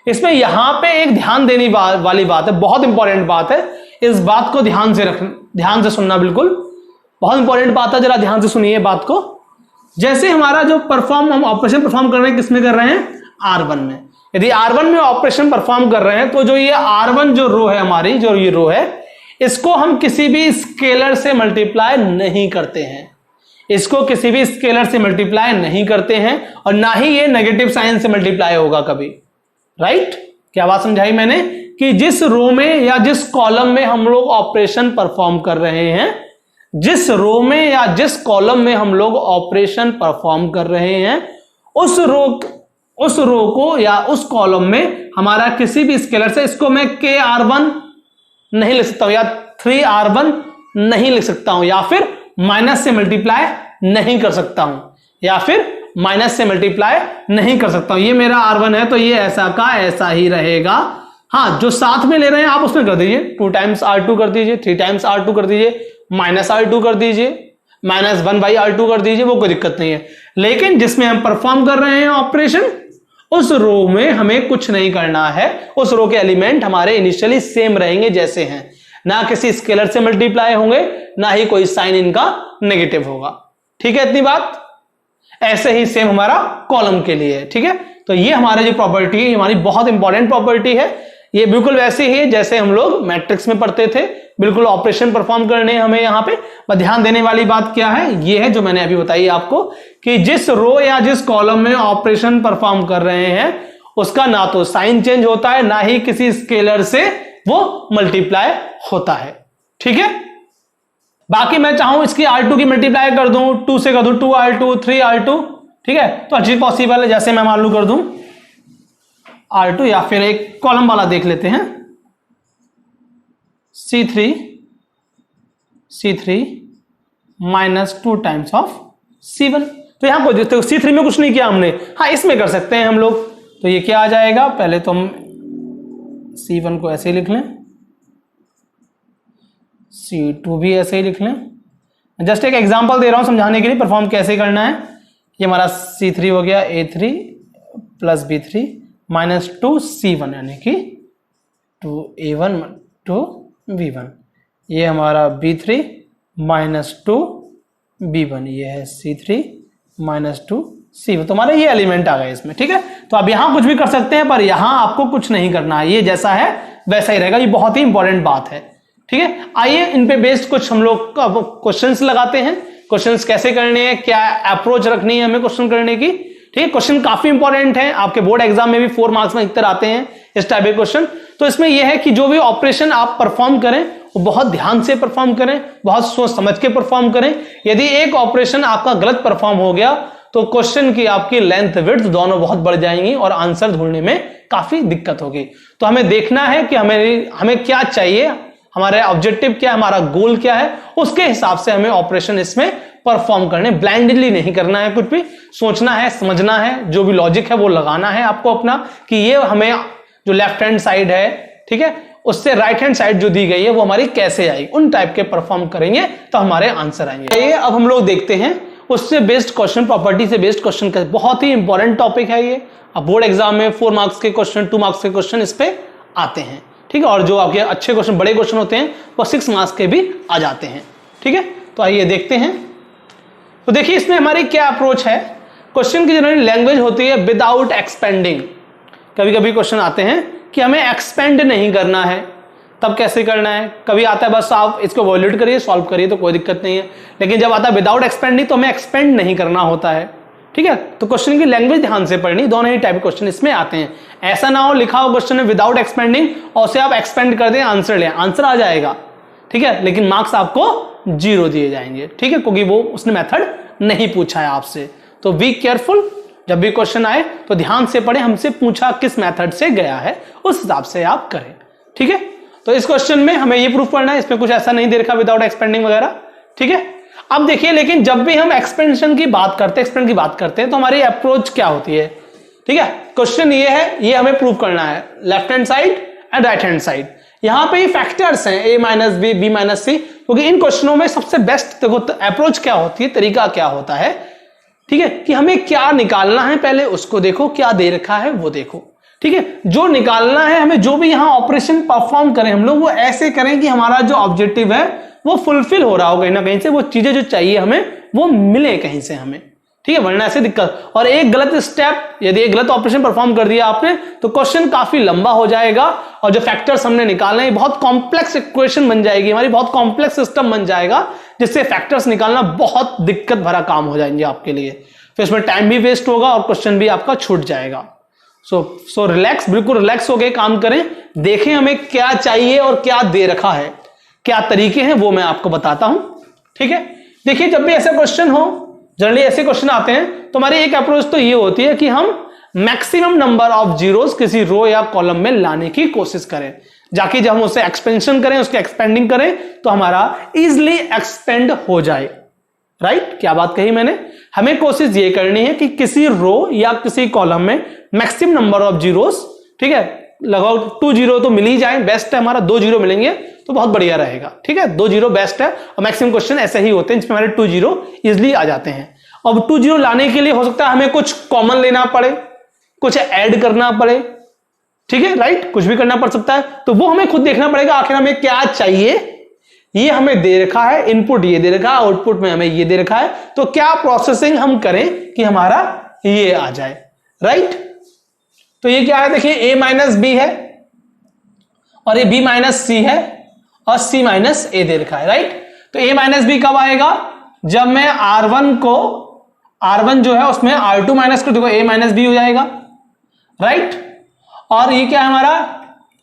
इसमें यहां पे एक ध्यान देने वाली बात है, बहुत इंपॉर्टेंट बात है, इस बात को ध्यान से सुनना, बिल्कुल बहुत इंपॉर्टेंट बात है, जरा ध्यान से सुनिए बात को। जैसे हमारा जो हम ऑपरेशन परफॉर्म कर रहे हैं, किसमें कर रहे हैं, R1 में। यदि R1 में ऑपरेशन परफॉर्म कर रहे हैं तो जो ये R1 जो रो है हमारी, जो ये रो है, इसको हम किसी भी स्केलर से मल्टीप्लाई नहीं करते हैं, इसको किसी भी स्केलर से मल्टीप्लाई नहीं करते हैं, और ना ही ये नेगेटिव साइन से मल्टीप्लाई होगा कभी, राइट। क्या बात समझाई मैंने, कि जिस रो में या जिस कॉलम में हम लोग ऑपरेशन परफॉर्म कर रहे हैं, जिस रो में या जिस कॉलम में हम लोग ऑपरेशन परफॉर्म कर रहे हैं, उस रो को या उस कॉलम में हमारा किसी भी स्केलर से, इसको मैं KR1 नहीं लिख सकता हूं, या 3R1 नहीं लिख सकता हूं, या फिर माइनस से मल्टीप्लाई नहीं कर सकता हूं, या फिर माइनस से मल्टीप्लाई नहीं कर सकता हूं। ये मेरा R1 है तो ये ऐसा का ऐसा ही रहेगा। हाँ, जो साथ में ले रहे हैं आप उसमें कर दीजिए, 2 टाइम्स R2 कर दीजिए, 3 टाइम्स R2 कर दीजिए, माइनस R2 कर दीजिए, -1/R2 कर दीजिए, वो कोई दिक्कत नहीं है। लेकिन जिसमें हम परफॉर्म कर रहे हैं ऑपरेशन, उस रो में हमें कुछ नहीं करना है, उस रो के एलिमेंट हमारे इनिशियली सेम रहेंगे जैसे हैं, ना किसी स्केलर से मल्टीप्लाई होंगे, ना ही कोई साइन इनका नेगेटिव होगा। ठीक है, इतनी बात। ऐसे ही सेम हमारा कॉलम के लिए है। ठीक है, तो ये हमारी जो प्रॉपर्टी है, हमारी बहुत इंपॉर्टेंट प्रॉपर्टी है। ये बिल्कुल वैसे ही है जैसे हम लोग मैट्रिक्स में पढ़ते थे, बिल्कुल ऑपरेशन परफॉर्म करने हमें यहां पे। पर ध्यान देने वाली बात क्या है, ये है जो मैंने अभी बताई आपको कि जिस रो या जिस कॉलम में ऑपरेशन परफॉर्म कर रहे हैं उसका ना तो साइन चेंज होता है, ना ही किसी स्केलर से वो मल्टीप्लाई होता है। ठीक है, बाकी मैं चाहूं इसकी R2 की मल्टीप्लाई कर दूं, 2 से कर दूं 2R2 3R2, ठीक है, तो अच्छी पॉसिबल है। जैसे मैं मान लू कर दूं R2, या फिर एक कॉलम वाला देख लेते हैं C3 minus 2 times of C1। तो यहां कोई देखते हो C3 में कुछ नहीं किया हमने, हाँ इसमें कर सकते हैं हम लोग। तो ये क्या आ जाएगा, पहले तो हम C1 को ऐसे ही लिख लें, C2 भी ऐसे ही लिख लें। जस्ट एक एग्जांपल दे रहा हूं समझाने के लिए परफॉर्म कैसे करना है। ये हमारा C3 हो गया A3 plus B3 minus 2C1 यानी कि 2A1 2B1। ये हमारा B3 माइनस 2B1, ये है C3 माइनस 2C1। तो हमारे ये एलिमेंट आ गए इसमें। ठीक है, तो अब यहां कुछ भी कर सकते हैं, पर यहां आपको कुछ नहीं करना है, ये जैसा है वैसा ही रहेगा। ये बहुत ही इंपॉर्टेंट बात है। ठीक है, आइए इन पे बेस्ड कुछ हम लोग क्वेश्चंस लगाते हैं। क्वेश्चंस कैसे करने हैं, क्या अप्रोच रखनी है हमें क्वेश्चन करने की। ठीक है, क्वेश्चन काफी इंपॉर्टेंट है, आपके बोर्ड एग्जाम में भी 4 मार्क्स में इतर आते हैं इस टाइप के क्वेश्चन। तो इसमें यह है कि जो भी ऑपरेशन आप परफॉर्म करें वो बहुत ध्यान से परफॉर्म करें, बहुत सोच समझ के परफॉर्म करें। यदि एक ऑपरेशन आपका गलत परफॉर्म हो गया तो क्वेश्चन की आपकी लेंथ विड्थ दोनों बहुत बढ़ जाएंगी और आंसर ढूंढने में काफी दिक्कत होगी। तो हमें देखना है कि हमें क्या चाहिए, हमारा ऑब्जेक्टिव क्या है, हमारा गोल क्या है, उसके हिसाब से हमें ऑपरेशन इसमें परफॉर्म करने। ब्लाइंडली नहीं करना है, कुछ भी सोचना है, समझना है, जो भी लॉजिक है वो लगाना है आपको अपना, कि ये हमें जो लेफ्ट हैंड साइड है, ठीक है, उससे राइट हैंड साइड जो दी गई है वो हमारी कैसे आएगी, उन टाइप के परफॉर्म करेंगे तो हमारे आंसर आएंगे। ये अब हम लोग देखते हैं उससे बेस्ड क्वेश्चन, प्रॉपर्टी से बेस्ड क्वेश्चन का बहुत ही इंपॉर्टेंट टॉपिक है ये। अब बोर्ड एग्जाम में 4 मार्क्स के क्वेश्चन, 2 मार्क्स के क्वेश्चन इस पे आते हैं। ठीक है, और जो आपके अच्छे क्वेश्चन, बड़े क्वेश्चन होते हैं वो 6 मार्क्स के भी आ जाते हैं। ठीक है, तो आइए देखते हैं। तो देखिए इसमें हमारी क्या अप्रोच है। क्वेश्चन की जनरली लैंग्वेज होती है विदाउट एक्सपेंडिंग। कभी कभी क्वेश्चन आते हैं कि हमें एक्सपेंड नहीं करना है, तब कैसे करना है। कभी आता है बस आप इसको वॉल्यूट करिए, सॉल्व करिए तो कोई दिक्कत नहीं है। लेकिन जब आता है विदाउट एक्सपेंडिंग तो हमें एक्सपेंड नहीं करना होता है। ठीक है, तो क्वेश्चन की लैंग्वेज ध्यान से पढ़नी, दोनों ही टाइप के क्वेश्चन इसमें आते हैं। ऐसा ना हो लिखा हो क्वेश्चन में विदाउट एक्सपेंडिंग और उसे आप एक्सपेंड कर दें, आंसर लें, आंसर आ जाएगा। ठीक है, लेकिन मार्क्स आपको 0 दिए जाएंगे। ठीक है, क्योंकि वो उसने मेथड नहीं पूछा है आपसे। तो बी केयरफुल, जब भी क्वेश्चन आए तो ध्यान से पढ़े, हमसे पूछा किस मेथड से गया है, उस हिसाब से आप करें। ठीक है, तो इस क्वेश्चन में हमें ये प्रूफ करना है, इसमें कुछ ऐसा नहीं दे रखा विदाउट एक्सपेंडिंग वगैरह। ठीक है, अब देखिए, लेकिन जब भी हम एक्सपेंशन की बात करते हैं, एक्सपेंड की बात करते हैं, तो हमारी अप्रोच क्या होती है। ठीक है, क्वेश्चन ये है, ये हमें प्रूव करना है left hand side and right hand side. यहां पे फैक्टर्स हैं a minus B, B minus C, क्योंकि इन क्वेश्चनों में सबसे बेस्ट देखो अप्रोच क्या होती है, तरीका क्या होता है। ठीक है, कि हमें क्या निकालना है पहले उसको देखो, क्या दे रखा है वो देखो। ठीक है, जो निकालना है हमें, जो भी यहां ऑपरेशन परफॉर्म करें हम लोग, वो ऐसे करें कि हमारा जो ऑब्जेक्टिव है वो फुलफिल हो रहा हो कहीं ना कहीं से, वो चीजें जो चाहिए हमें वो मिले कहीं से हमें। ठीक है, वरना ऐसे दिक्कत। और एक गलत स्टेप, यदि एक गलत ऑपरेशन परफॉर्म कर दिया आपने तो क्वेश्चन काफी लंबा हो जाएगा, और जो फैक्टर्स हमने निकालना है बहुत कॉम्प्लेक्स इक्वेशन बन जाएगी, हमारी बहुत कॉम्प्लेक्स सिस्टम बन जाएगा, जिससे फैक्टर्स निकालना बहुत दिक्कत भरा काम हो जाएंगे आपके लिए। फिर इसमें टाइम भी वेस्ट होगा और क्वेश्चन भी आपका छूट जाएगा। सो रिलैक्स, बिल्कुल रिलैक्स हो गए काम करें, देखें हमें क्या चाहिए और क्या दे रखा है, क्या तरीके हैं वो मैं आपको बताता हूं। ठीक है, देखिए जब भी ऐसा क्वेश्चन हो, जनरली ऐसे क्वेश्चन आते हैं, तो हमारी एक अप्रोच तो ये होती है कि हम मैक्सिमम नंबर ऑफ जीरोस किसी रो या कॉलम में लाने की कोशिश करें, जाके जब हम उसे एक्सपेंशन करें, उसके एक्सपेंडिंग करें तो हमारा इजिली एक्सपेंड हो जाए। राइट, क्या बात कही मैंने। हमें कोशिश ये करनी है कि किसी रो या किसी कॉलम में मैक्सिमम नंबर ऑफ जीरोस, ठीक है, लगभग 2 जीरो तो मिल ही जाए, बेस्ट है हमारा, 2 जीरो मिलेंगे तो बहुत बढ़िया रहेगा। ठीक है, 2 जीरो बेस्ट है, और मैक्सिमम क्वेश्चन ऐसे ही होते हैं जिसमें हमारे 2 जीरो इजिली आ जाते हैं। अब 2 जीरो लाने के लिए हो सकता है हमें कुछ कॉमन लेना पड़े, कुछ ऐड करना पड़े, ठीक है, राइट, कुछ भी करना पड़ सकता है, तो वो हमें खुद देखना पड़ेगा आखिर हमें क्या चाहिए। ये हमें दे रखा है, इनपुट ये दे रखा है, आउटपुट में हमें ये दे रखा है, तो क्या प्रोसेसिंग हम करें कि हमारा ये आ जाए, राइट। तो ये क्या है, देखिए a माइनस बी है और ये b माइनस सी है और c माइनस ए दे रखा है, राइट। तो a माइनस बी कब आएगा, जब मैं R1 जो है उसमें R2 माइनस कर, देखो a माइनस बी हो जाएगा, राइट। और ये क्या है हमारा,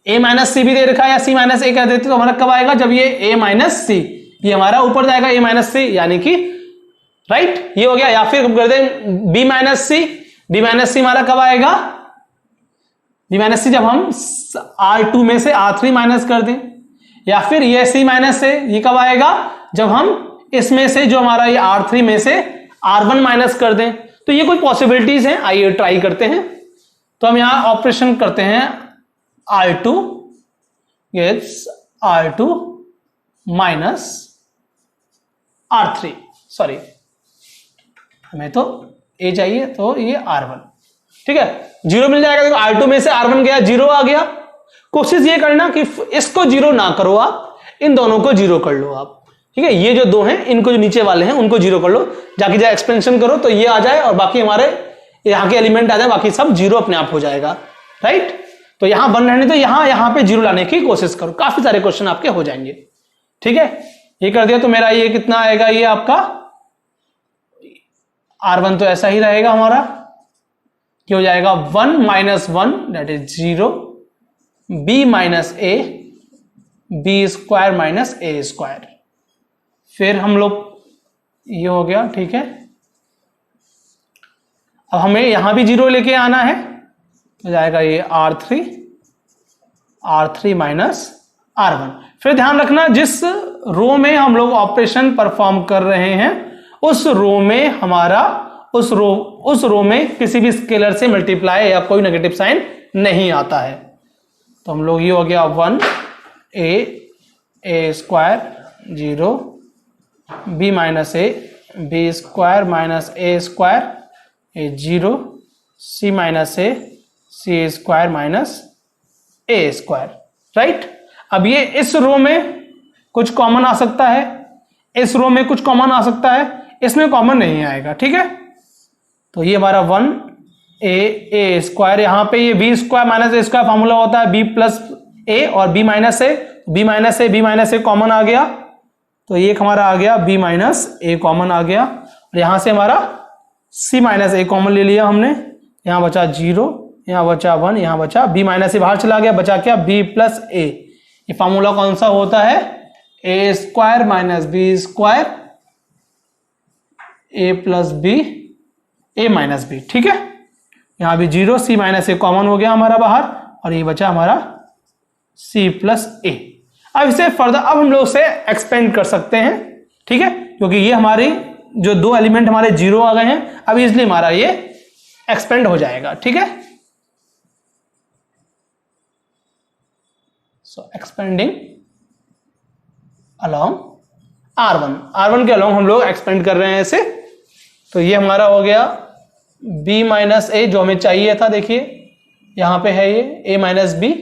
a माइनस सी भी दे रखा है या c माइनस ए कह देते, तो हमारा कब आएगा, जब ये a माइनस सी, ये हमारा ऊपर जाएगा a माइनस सी, यानी कि राइट, ये हो गया। या फिर कर दें b माइनस सी हमारा कब आएगा, b माइनस सी जब हम R2 में से R3 माइनस कर दें, या फिर ये c माइनस से, ये कब आएगा, जब हम इसमें से जो हमारा ये R3 में से R1 माइनस कर दें। तो ये कुछ पॉसिबिलिटीज हैं, आइए ट्राई करते हैं। तो हम यहां ऑपरेशन करते हैं, R2 R2 minus R3, sorry हमें तो a चाहिए, तो ये R1, ठीक है, 0 मिल जाएगा। देखो R2 में से R1 गया, 0 आ गया। कोशिश ये करना कि इसको 0 ना करो आप, इन दोनों को 0 कर लो आप, ठीक है। ये जो दो हैं, इनको जो नीचे वाले हैं उनको 0 कर लो, जाके जाए एक्सपेंशन करो तो ये आ जाए और बाकी हमारे यहाँ के एलिमेंट आ जाए, बाकी सब 0 अपने आप हो जाएगा, राइट। तो यहां 1 रहने तो यहां पे 0 लाने की कोशिश करो, काफी सारे क्वेश्चन आपके हो जाएंगे, ठीक है। ये कर दिया तो मेरा ये कितना आएगा, ये आपका R1 तो ऐसा ही रहेगा हमारा, क्या हो जाएगा 1 minus 1 that is 0, b minus A, B square minus A square. फिर हम लोग ये हो गया, ठीक है। अब हमें यहां भी 0 लेके आना है, हो जाएगा ये R3 माइनस R1। फिर ध्यान रखना जिस रो में हम लोग ऑपरेशन परफॉर्म कर रहे हैं उस रो में हमारा उस रो में किसी भी स्केलर से मल्टीप्लाई या कोई नेगेटिव साइन नहीं आता है। तो हम लोग ये हो गया 1 A square 0, b minus A, B square minus A square, A 0, c minus A, C square minus A square, right. अब ये इस रो में कुछ कॉमन आ सकता है, इस रो में कुछ कॉमन आ सकता है, इसमें कॉमन नहीं आएगा, ठीक है। तो ये हमारा 1 ए स्क्वायर, यहां पे ये B square minus A square formula होता है, बी प्लस ए और बी माइनस ए कॉमन आ गया, तो ये हमारा आ गया b माइनस ए कॉमन आ गया, और यहां से हमारा c माइनस ए कॉमन ले लिया हमने, यहां बचा 0, यहां बचा 1, यहां बचा b माइनस ए बाहर चला गया, बचा क्या b प्लस ए। ये फॉर्मूला कौन सा होता है, A square minus B square A plus B A minus B, ठीक है। यहां भी 0, c माइनस ए कॉमन हो गया हमारा बाहर, और ये बचा हमारा c प्लस ए। अब इसे फर्दर अब हम लोग से एक्सपेंड कर सकते हैं, ठीक है, क्योंकि ये हमारी जो दो एलिमेंट हमारे 0 आ गए हैं, अब इसलिए हमारा ये एक्सपेंड हो जाएगा, ठीक है। सो एक्सपेंडिंग अलोंग R1 के अलोंग हम लोग एक्सपेंड कर रहे हैं इसे। तो ये हमारा हो गया b माइनस ए जो हमें चाहिए था, देखिए यहां पे है ये a माइनस बी,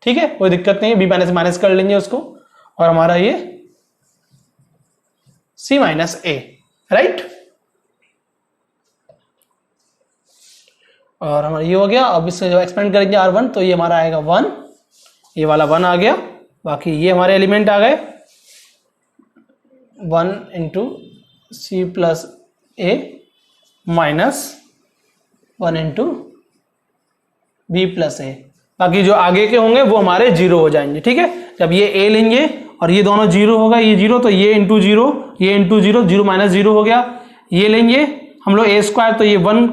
ठीक है, कोई दिक्कत नहीं है, b माइनस माइनस कर लेंगे उसको, और हमारा ये c माइनस ए, राइट। और हमारा ये हो गया। अब इससे जो एक्सपेंड करेंगे R1 तो ये हमारा आएगा 1, ये वाला 1 आ गया, बाकी ये हमारे एलिमेंट आ गए 1 इंटू सी प्लस ए माइनस 1 इंटू बी प्लस ए, बाकी जो आगे के होंगे वो हमारे 0 हो जाएंगे, ठीक है। जब ये a लेंगे और ये दोनों 0 होगा, ये 0 तो ये इंटू 0, ये इंटू 0, 0 माइनस 0 हो गया। ये लेंगे हम लोग a स्क्वायर, तो ये 1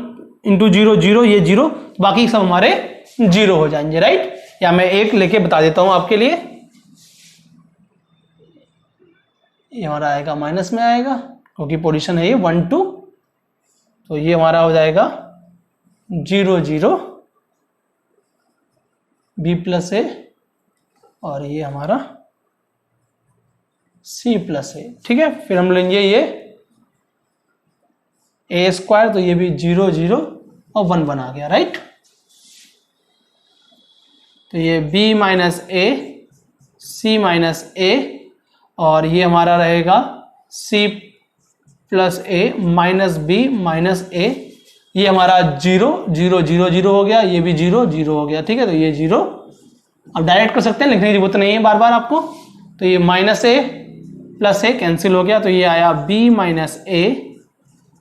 इंटू 0 0, ये 0, बाकी सब हमारे 0 हो जाएंगे, राइट। या मैं एक लेके बता देता हूं आपके लिए, ये हमारा आएगा माइनस में आएगा क्योंकि पोजीशन है ये 1 2, तो ये हमारा हो जाएगा 0 0 b प्लस ए, और ये हमारा c प्लस ए, ठीक है। फिर हम लेंगे ये a स्क्वायर, तो ये भी 0 0 और 1 1 आ गया, राइट। तो ये b minus A C minus ए और ये हमारा रहेगा c प्लस ए माइनस बी माइनस ए। ये हमारा 0 0 0 0 हो गया, ये भी 0 0 हो गया। ठीक है, तो ये 0 अब डायरेक्ट कर सकते हैं, लिखने की जरूरत नहीं है बार बार आपको। तो ये minus A plus A cancel हो गया, तो ये आया b minus A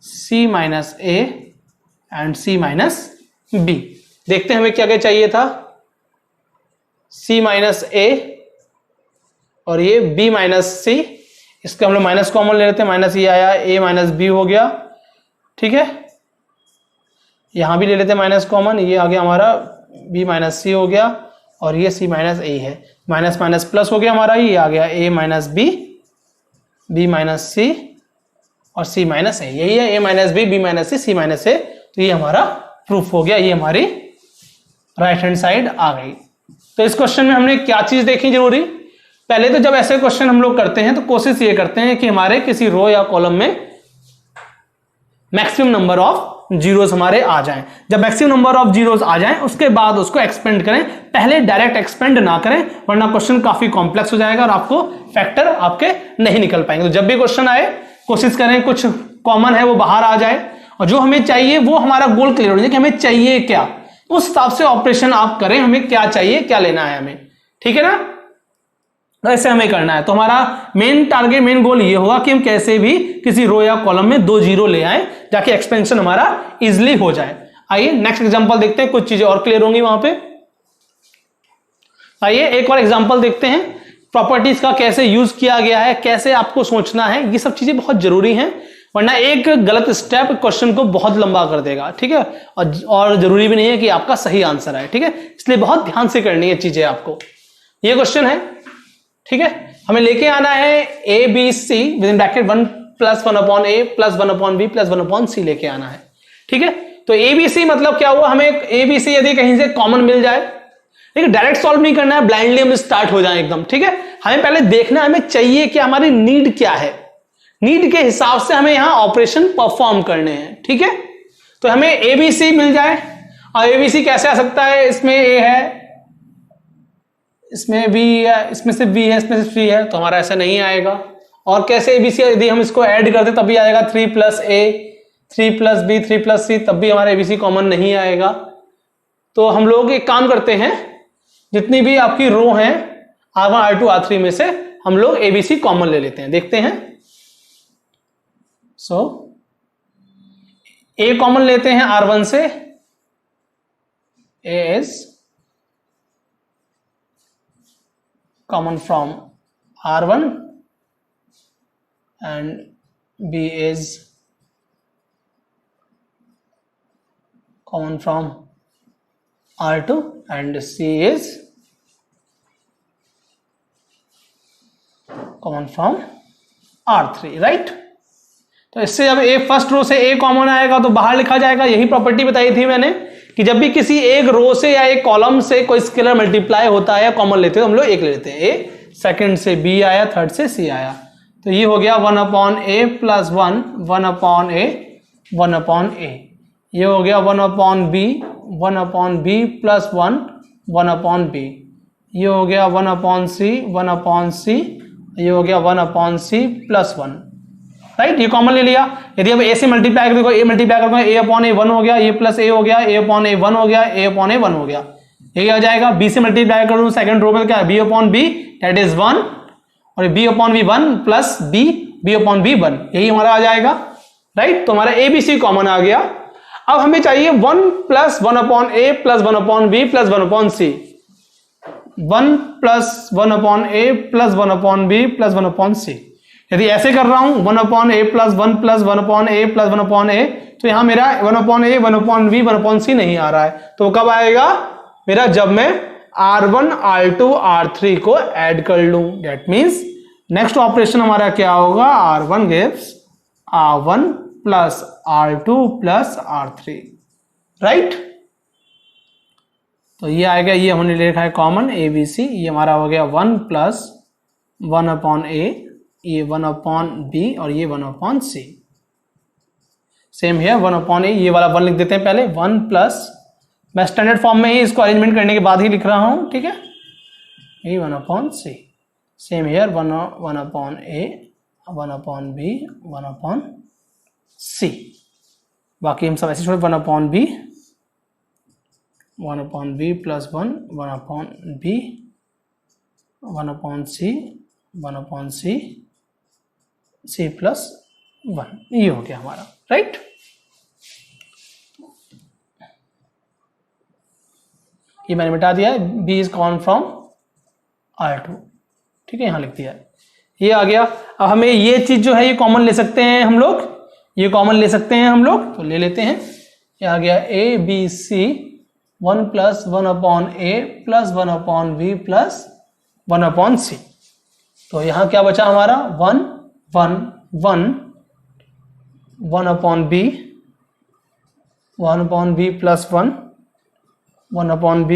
C minus A and C minus B. देखते हैं हमें क्या क्या चाहिए था, c माइनस ए और ये b माइनस सी। इसके हम लोग माइनस कॉमन ले लेते हैं, माइनस ये आया, a माइनस बी हो गया। ठीक है, यहां भी ले लेते हैं माइनस कॉमन, ये आ गया हमारा b माइनस सी हो गया और ये c माइनस ए है। माइनस माइनस प्लस हो गया हमारा, ये आ गया a minus B b minus C और c माइनस ए। यही है a minus B b minus C c minus A. तो ये हमारा प्रूफ हो गया, ये हमारी राइट हैंड साइड आ गई। तो इस क्वेश्चन में हमने क्या चीज देखी जरूरी, पहले तो जब ऐसे क्वेश्चन हम लोग करते हैं तो कोशिश ये करते हैं कि हमारे किसी रो या कॉलम में मैक्सिमम नंबर ऑफ जीरोस हमारे आ जाएं। जब मैक्सिमम नंबर ऑफ जीरोस आ जाएं उसके बाद उसको एक्सपेंड करें, पहले डायरेक्ट एक्सपेंड ना करें, वरना क्वेश्चन काफी कॉम्प्लेक्स हो जाएगा और आपको फैक्टर आपके नहीं निकल पाएंगे। तो जब भी क्वेश्चन आए कोशिश करें कुछ कॉमन है वो बाहर आ जाए और जो हमें चाहिए वो हमारा गोल क्लियर हो जाए कि हमें चाहिए क्या, उस हिसाब से ऑपरेशन आप करें, हमें क्या चाहिए क्या लेना है हमें। ठीक है ना, तो ऐसे हमें करना है। तो हमारा मेन टारगेट मेन गोल ये होगा कि हम कैसे भी किसी रो या कॉलम में 2 जीरो ले आए ताकि एक्सपेंशन हमारा इजिली हो जाए। आइए नेक्स्ट एग्जांपल देखते हैं, कुछ चीजें और क्लियर होंगी वहां पे। आइए एक और एग्जांपल देखते हैं, प्रॉपर्टीज का कैसे यूज किया गया है, कैसे आपको सोचना है, ये सब चीजें बहुत जरूरी हैं, वरना एक गलत स्टेप क्वेश्चन को बहुत लंबा कर देगा। ठीक है, और जरूरी भी नहीं है कि आपका सही आंसर है। ठीक है, इसलिए बहुत ध्यान से करनी है चीजें आपको। ये क्वेश्चन है, ठीक है, हमें लेके आना है A B C with in bracket 1 plus 1 upon A plus 1 upon B plus 1 upon C लेके आना है। ठीक है, तो ए बी सी मतलब क्या हुआ, हमें ए बी सी यदि कहीं से कॉमन मिल जाए, ठीक है, डायरेक्ट सॉल्व नहीं करना है, ब्लाइंडली हम स्टार्ट हो जाए एकदम। ठीक है, हमें पहले देखना है हमें चाहिए क्या, हमारी नीड क्या है, नीड के हिसाब से हमें यहां ऑपरेशन परफॉर्म करने हैं। ठीक है, तो हमें एबीसी मिल जाए और एबीसी कैसे आ सकता है, इसमें ए है, इसमें बी है, इसमें से बी है, इसमें से सी है, तो हमारा ऐसा नहीं आएगा। और कैसे एबीसी यदि हम इसको ऐड करते तब भी आएगा 3 प्लस ए 3 प्लस बी 3 प्लस सी, तब भी हमारा एबीसी कॉमन नहीं आएगा। तो हम लोग एक काम करते हैं, जितनी भी आपकी रो हैं R1 R2 R3 में से हम लोग एबीसी कॉमन ले लेते हैं, देखते हैं। सो ए कॉमन लेते हैं R1 से, A is common from R1 and B is common from R2 and C is common from R3, right. तो इससे जब ए फर्स्ट रो से ए कॉमन आएगा तो बाहर लिखा जाएगा। यही प्रॉपर्टी बताई थी मैंने कि जब भी किसी एक रो से या एक कॉलम से कोई स्केलर मल्टीप्लाई होता है या कॉमन लेते हैं तो हम लोग एक ले लेते हैं। ए सेकंड से बी आया, थर्ड से सी आया, तो ये हो गया 1 upon A plus 1 1 upon A 1 upon A. ये हो गया 1 upon B 1 upon B plus 1 1 upon B. ये हो गया 1 अपॉन सी 1 अपॉन सी। ये हो गया 1 अपॉन सी प्लस 1, राइट। ये कॉमन ले लिया। यदि अब ए से मल्टीप्लाई कर देखो, ए मल्टीप्लाई करते हैं, ए अपॉन ए 1 हो गया, ये प्लस ए हो गया, ए अपॉन ए 1 हो गया, ए अपॉन ए 1 हो गया, यही आ जाएगा। बी से मल्टीप्लाई करूं सेकंड रो में क्या, B upon B that is 1 और B upon B 1 plus B B upon B 1, यही हमारा आ जाएगा, राइट। तो हमारा ए बी सी कॉमन आ गया। अब हमें चाहिए 1 plus 1 upon A plus 1 upon B plus 1 upon C, 1 plus 1 upon A plus 1 upon B plus 1 upon C. यदि ऐसे कर रहा हूं 1 upon A plus 1 plus 1 upon A plus 1 upon A, तो यहां मेरा 1 upon A 1 upon B 1 upon C नहीं आ रहा है। तो कब आएगा मेरा, जब मैं R1 R2 R3 को ऐड कर लूं। दैट मीन्स नेक्स्ट ऑपरेशन हमारा क्या होगा, R1 gives R1 plus R2 plus R3, right. तो ये आएगा, ये हमने लिखा है कॉमन ए बी सी। ये हमारा हो गया 1 प्लस 1 अपॉन ए, ये 1 अपॉन बी और ये 1 अपॉन सी। सेम है 1 अपॉन ए, ये वाला 1 लिख देते हैं पहले, 1 प्लस मैं स्टैंडर्ड फॉर्म में ही इसको अरेंजमेंट करने के बाद ही लिख रहा हूं, ठीक है। ये 1/c, same here 1/a, 1/b, 1/c, बाकी हम सब ऐसे छोड़ 1/b, 1/b plus 1, 1/b, 1/c, 1/c, c plus 1, ये हो गया हमारा, राइट। ये मैंने मिटा दिया है, b is common from R2, ठीक है, यहां लिख दिया है, ये आ गया। अब हमें ये चीज जो है ये कॉमन ले सकते हैं हम लोग, ये कॉमन ले सकते हैं हम लोग, तो ले लेते हैं। ये आ गया a b c 1 plus 1/a plus 1/b plus 1/c। तो यहां क्या बचा हमारा 1 1 1 1/b 1/b plus 1 1/b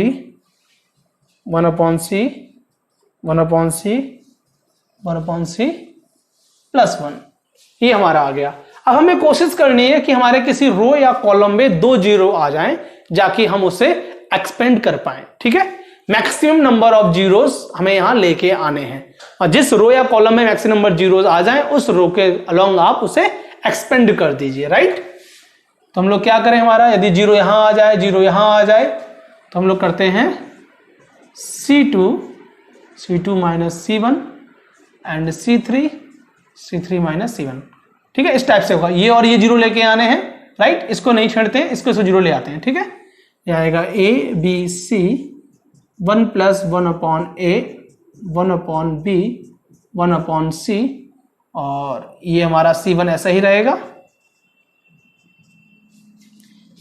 1/c 1/c 1/c plus 1, ये हमारा आ गया। अब हमें कोशिश करनी है कि हमारे किसी रो या कॉलम में 2 जीरो आ जाएं, जाकि हम उसे एक्सपेंड कर पाएं, ठीक है। मैक्सिमम नंबर ऑफ जीरोस हमें यहां लेके आने हैं, और जिस रो या कॉलम में मैक्सिमम नंबर जीरोस आ जाएं उस रो के अलोंग आप उसे एक्सपेंड कर दीजिए, राइट। तो हम लोग क्या करें, हमारा यदि जीरो यहां आ जाए, जीरो यहां आ जाए, तो हम लोग करते हैं C2 minus C1 and C3 minus C1, ठीक है, इस टाइप से होगा। ये और ये जीरो लेके आने हैं, राइट, इसको नहीं छेड़ते हैं, इसको जीरो ले आते हैं, ठीक है। ये आएगा a b c 1 plus 1/a 1/b 1/c, और ये हमारा C1 ऐसा ही रहेगा।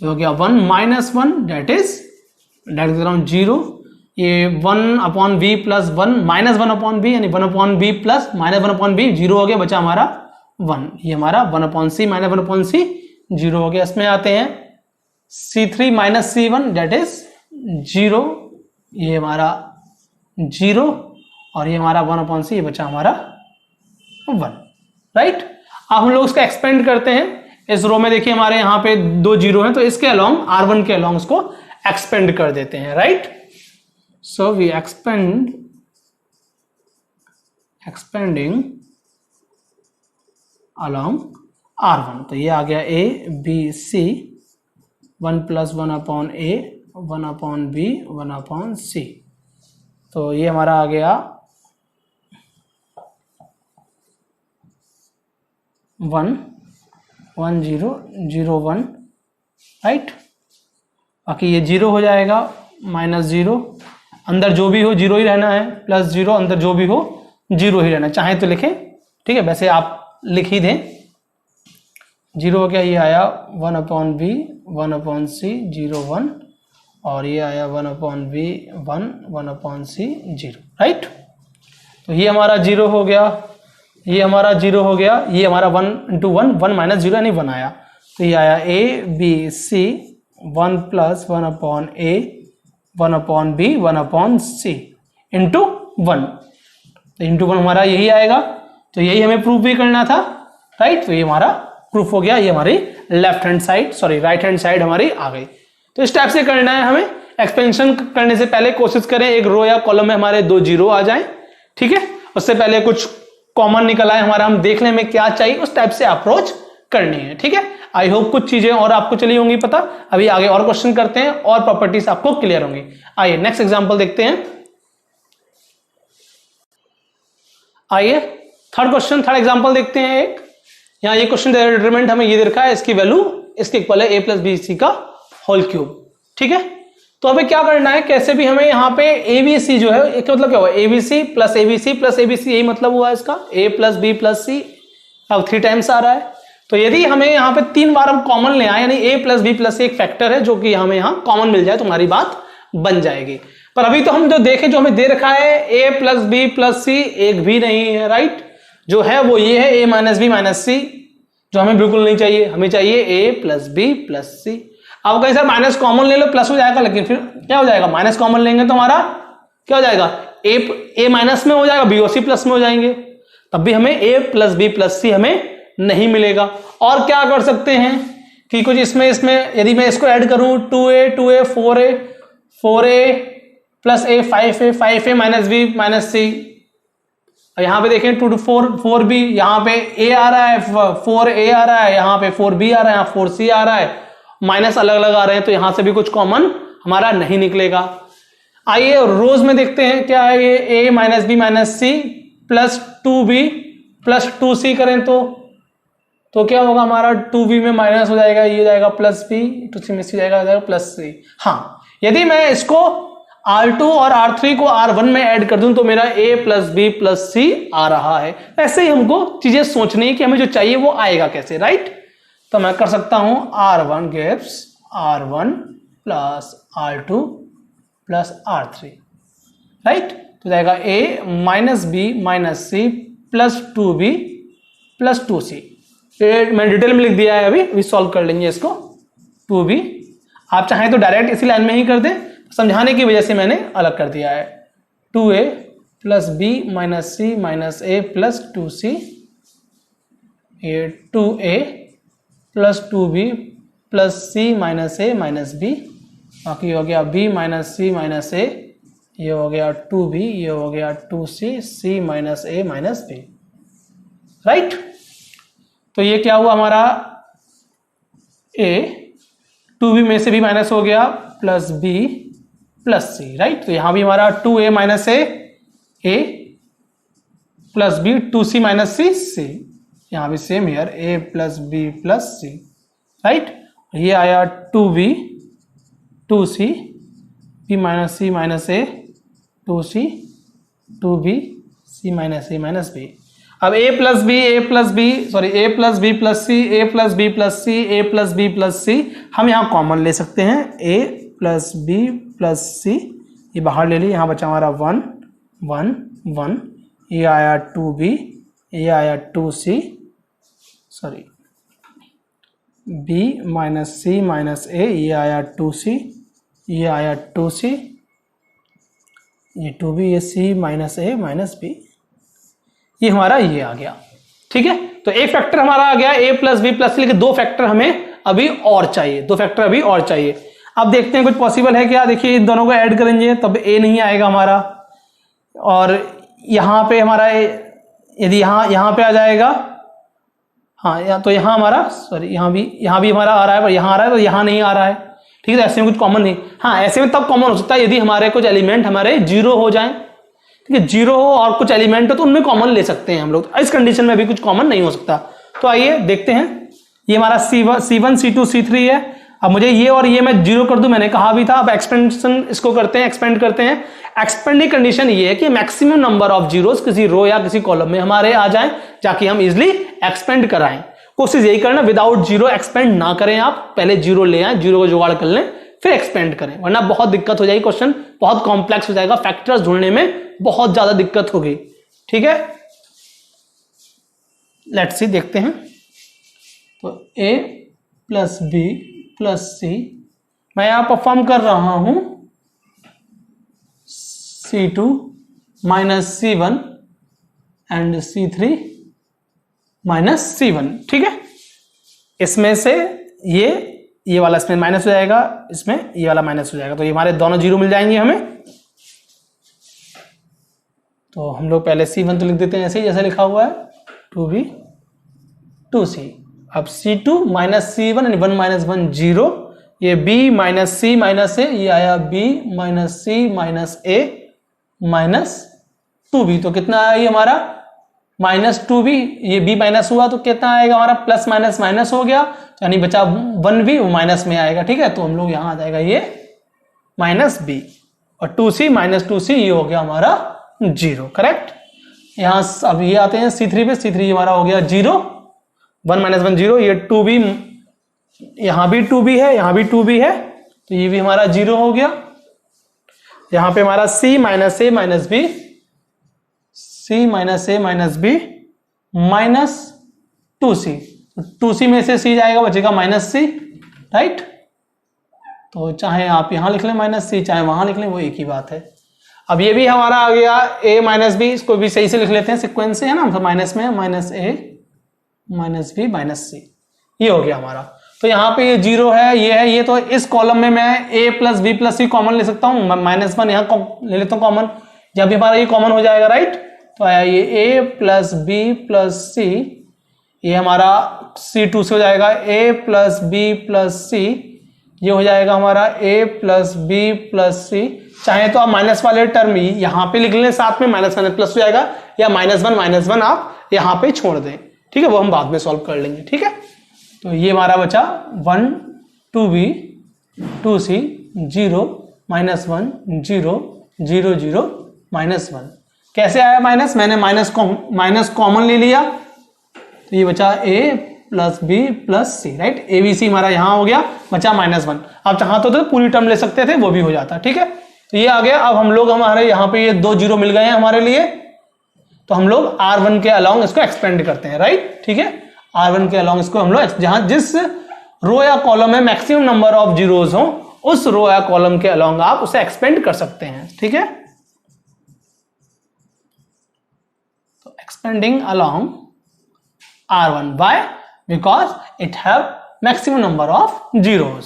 ये हो गया 1 माइनस 1 डेट इज अराउंड 0। ये 1/v प्लस 1 माइनस 1/b यानी 1/b प्लस माइनस 1/b, 0 हो गया, बचा हमारा 1। ये हमारा 1/c माइनस 1/c 0 हो गया। इसमें आते हैं C3 minus C1 date is 0, ये हमारा 0, और ये हमारा 1/c, ये बचा हमारा 1, राइट। अब हम लोग उसका एक्सपेंड करते हैं। इस रो में देखिए हमारे यहाँ पे 2 जीरो हैं, तो इसके अलोंग R1 के अलोंग उसको एक्सपेंड कर देते हैं, right. So we expanding along R1, तो ये आ गया a b c 1 plus 1/a 1/b 1/c, तो ये हमारा आ गया 1 1 0 0 1, राइट। बाकी ये 0 हो जाएगा, माइनस 0, अंदर जो भी हो 0 ही रहना है, प्लस 0, अंदर जो भी हो 0 ही रहना, चाहे तो लिखें, ठीक है, वैसे आप लिख ही दें। 0 हो गया, ये आया 1/b 1/c 0 1, और ये आया 1/b 1 1/c 0, राइट। तो ये हमारा 0 हो गया, ये हमारा 0 हो गया, ये हमारा 1 × 1 1 माइनस 0 यानी 1 आया, तो ये आया a b c 1 plus 1/a 1/b 1/c into 1, तो इंटू 1 हमारा यही आएगा। तो यही हमें प्रूफ भी करना था, राइट। तो ये हमारा प्रूफ हो गया, ये हमारी left hand side right hand side हमारी आ गई। तो इस टाइप से करना है हमें। एक्सपेंशन करने से पहले कोशिश करें एक रो या कॉलम में हमारे 2 जीरो आ जाएं, ठीक है। उससे पहले कुछ कॉमन निकल आए हमारा, हम देख लें हमें क्या चाहिए, उस टाइप से अप्रोच करनी है, ठीक है। आई होप कुछ चीजें और आपको चली होंगी पता। अभी आगे और क्वेश्चन करते हैं और प्रॉपर्टीज आपको क्लियर होंगी। आइए नेक्स्ट एग्जांपल देखते हैं। आइए थर्ड एग्जांपल देखते हैं। एक यहाँ ये क्वेश्चन डिटरमिनेंट हमें ये दे रखा है, इसकी वैल्यू इसके इक्वल है a प्लस बी सी का होल क्यूब, ठीक है। तो हमें क्या करना है, कैसे भी हमें यहाँ पे ABC जो है, इसका मतलब क्या हुआ, ABC प्लस ABC, यही मतलब हुआ इसका, a प्लस बी प्लस सी, अब 3 टाइम्स आ रहा है। तो यदि हमें यहाँ पे 3 बार हम कॉमन ले आए, यानी a प्लस बी प्लस सी एक फैक्टर है जो कि हमें यहाँ कॉमन मिल जाए तो हमारी बात बन जाएगी। पर अभी तो हम जो देखें, जो हमें दे रखा है a प्लस बी प्लस सी एक भी नहीं है, राइट। जो है वो ये है a माइनस बी माइनस सी, जो हमें बिल्कुल नहीं चाहिए। हमें चाहिए a प्लस बी प्लस सी। अब कहीं सर माइनस कॉमन ले लो प्लस हो जाएगा, लेकिन फिर क्या हो जाएगा, माइनस कॉमन लेंगे तो हमारा क्या हो जाएगा, a माइनस में हो जाएगा, b और c प्लस में हो जाएंगे, तब भी हमें a plus B plus C हमें नहीं मिलेगा। और क्या कर सकते हैं कि कुछ इसमें यदि मैं इसको ऐड करूं 2a 4a plus a 5a minus b minus c, यहाँ पे देखें 2 to 4b, यहाँ पे a आ रहा है 4a आ रहा है, यहाँ पे 4b आ रहा है, यहाँ 4c आ रहा है, माइनस अलग अलग आ रहे हैं, तो यहां से भी कुछ कॉमन हमारा नहीं निकलेगा। आइए रोज में देखते हैं क्या है ये a minus B minus C plus 2b plus 2c करें तो क्या होगा हमारा 2b में माइनस हो जाएगा, ये हो जाएगा प्लस b, 2c में सी जाएगा प्लस c। हाँ, यदि मैं इसको R2 और R3 को R1 में ऐड कर दूं तो मेरा a plus B plus C आ रहा है। ऐसे ही हमको चीजें सोचनी है कि हमें जो चाहिए वो आएगा कैसे, राइट। तो मैं कर सकता हूं R1 gives R1 plus R2 plus R3, right. तो जाएगा a minus B minus C plus 2b plus 2c। मैंने डिटेल में लिख दिया है, अभी सॉल्व कर लेंगे इसको। 2b आप चाहें तो डायरेक्ट इसी लाइन में ही कर दें, समझाने की वजह से मैंने अलग कर दिया है। 2a plus B minus C minus A plus 2c, ये 2a plus 2b plus C minus A minus B, बाकी हो गया b माइनस सी माइनस ए, ये हो गया 2b, ये हो गया 2c, c minus A minus B, right. तो ये क्या हुआ हमारा a, 2b में से b माइनस हो गया plus b plus C, right. तो यहां भी हमारा 2a minus A plus B 2c minus C C, यहां भी same here a plus B plus C, right. ये आया 2b 2c b minus C minus A 2c 2b c minus A minus B. अब a plus B a plus B plus C a plus B plus C a plus B plus C, हम यहाँ common ले सकते हैं a plus B plus सी, ये बाहर ले ली, यहाँ बचा हमारा 1 1 1, ये आया 2b, ये आया 2c, sorry b minus C minus ए, ये आया 2c, ये आया 2c, ये 2b, ये c minus A minus B, ये हमारा ये आ गया, ठीक है। तो एक फैक्टर हमारा आ गया a प्लस बी प्लस सी, लेकिन दो फैक्टर हमें अभी और चाहिए, दो फैक्टर अभी और चाहिए। अब देखते हैं कुछ पॉसिबल है क्या। देखिए इन दोनों को ऐड करेंगे तब a नहीं आएगा हमारा, और यहाँ पे हमारा यदि यहाँ पे आ जाएगा, हाँ तो यहाँ हमारा सॉरी यहाँ भी हमारा आ रहा है, पर यहाँ आ रहा है तो यहाँ नहीं आ रहा है, ठीक है। ऐसे में कुछ कॉमन नहीं, हाँ ऐसे में तब कॉमन हो सकता है यदि हमारे कुछ एलिमेंट हमारे जीरो हो जाएं, ठीक है, जीरो हो और कुछ एलिमेंट हो तो उनमें कॉमन ले सकते हैं हम लोग। इस कंडीशन में भी कुछ कॉमन नहीं हो सकता। तो आइए देखते हैं, ये हमारा C1 C2 C3 है। अब मुझे ये और ये मैं जीरो कर दूं, मैंने कहा भी था। अब एक्सपेंशन इसको करते हैं, एक्सपेंड करते हैं। एक्सपेंड की कंडीशन ये है कि मैक्सिमम नंबर ऑफ जीरोस किसी रो या किसी कॉलम में हमारे आ जाएं, जाके हम इजिली एक्सपेंड कराएं। कोशिश यही करना विदाउट जीरो एक्सपेंड ना करें, आप पहले जीरो ले आए, जीरो को जुगाड़ कर लें फिर एक्सपेंड करें, वरना बहुत दिक्कत हो जाएगी, क्वेश्चन बहुत कॉम्प्लेक्स हो जाएगा, फैक्टर्स ढूंढने में बहुत ज्यादा दिक्कत होगी, ठीक है। लेट्स सी देखते हैं। तो a प्लस बी प्लस सी, मैं यहां परफॉर्म कर रहा हूं C2 minus C1 and C3 minus C1, ठीक है। इसमें से ये वाला इसमें माइनस हो जाएगा, इसमें ये वाला माइनस हो जाएगा, तो ये हमारे दोनों जीरो मिल जाएंगे हमें। तो हम लोग पहले C1 तो लिख देते हैं ऐसे ही जैसे लिखा हुआ है 2b 2c। अब C2 माइनस C1 यानी 1 माइनस 1 0, ये b माइनस c माइनस ए, ये आया b minus c minus A minus 2b। तो कितना आया ये हमारा माइनस 2b, ये b माइनस हुआ तो कितना आएगा हमारा प्लस माइनस माइनस हो गया, यानी बचा 1b, वो माइनस में आएगा, ठीक है। तो हम लोग यहाँ आ जाएगा ये माइनस b, और 2c माइनस 2c ये हो गया हमारा 0, करेक्ट। यहाँ अब ये आते हैं C3 पे, C3 हमारा हो गया 0, 1 माइनस 1 0, ये 2b, यहाँ भी 2b है, यहाँ भी 2b है, तो ये भी हमारा 0 हो गया। यहाँ पे हमारा c minus A minus B, c minus A minus B minus 2c, 2c में से c जाएगा, बचेगा माइनस c, राइट। तो चाहे आप यहां लिख लें माइनस c, चाहे वहां लिख लें, वो एक ही बात है। अब ये भी हमारा आ गया a माइनस बी, इसको भी सही से लिख लेते हैं सीक्वेंस से, है ना, तो माइनस में minus a minus B minus c, ये हो गया हमारा। तो यहाँ पे ये 0 है, ये है, ये तो इस कॉलम में मैं a plus B plus C common ले सकता हूँ, -1 यहाँ ले लेता हूँ कॉमन, जब भी हमारा ये कॉमन हो जाएगा राइट, तो आया ये a प्लस बी प्लस सी, ये हमारा C2 से हो जाएगा a प्लस बी प्लस सी, ये हो जाएगा हमारा a प्लस बी प्लस सी। चाहे तो आप माइनस वाले टर्म यहाँ पे लिख लें साथ में, -1 प्लस हो जाएगा, या -1 आप यहाँ पे छोड़ दें, ठीक है, वो हम बाद में सॉल्व कर लेंगे, ठीक है। तो ये हमारा बचा 1 2b 2c 0 -1 0 0 0 -1। कैसे आया माइनस, मैंने माइनस कॉमन ले लिया, तो ये बचा a plus B plus C, right, A B C हमारा यहाँ हो गया, बचा -1। आप चाहते तो पूरी टर्म ले सकते थे, वो भी हो जाता, ठीक है। तो ये आ गया। अब हम लोग हमारे यहाँ पे ये 2 0 मिल गए हैं हमारे लिए, तो हम लोग R1 के अलोंग इसको एक्सपेंड करते हैं, राइट, ठीक है। R1 के अलोंग इसको हम लोग जहां जिस रो या कॉलम में मैक्सिमम नंबर ऑफ जीरोज हो, उस रो या कॉलम के अलोंग आप उसे एक्सपेंड कर सकते हैं, ठीक है। तो expanding along R1, why? Because it have maximum number of zeros।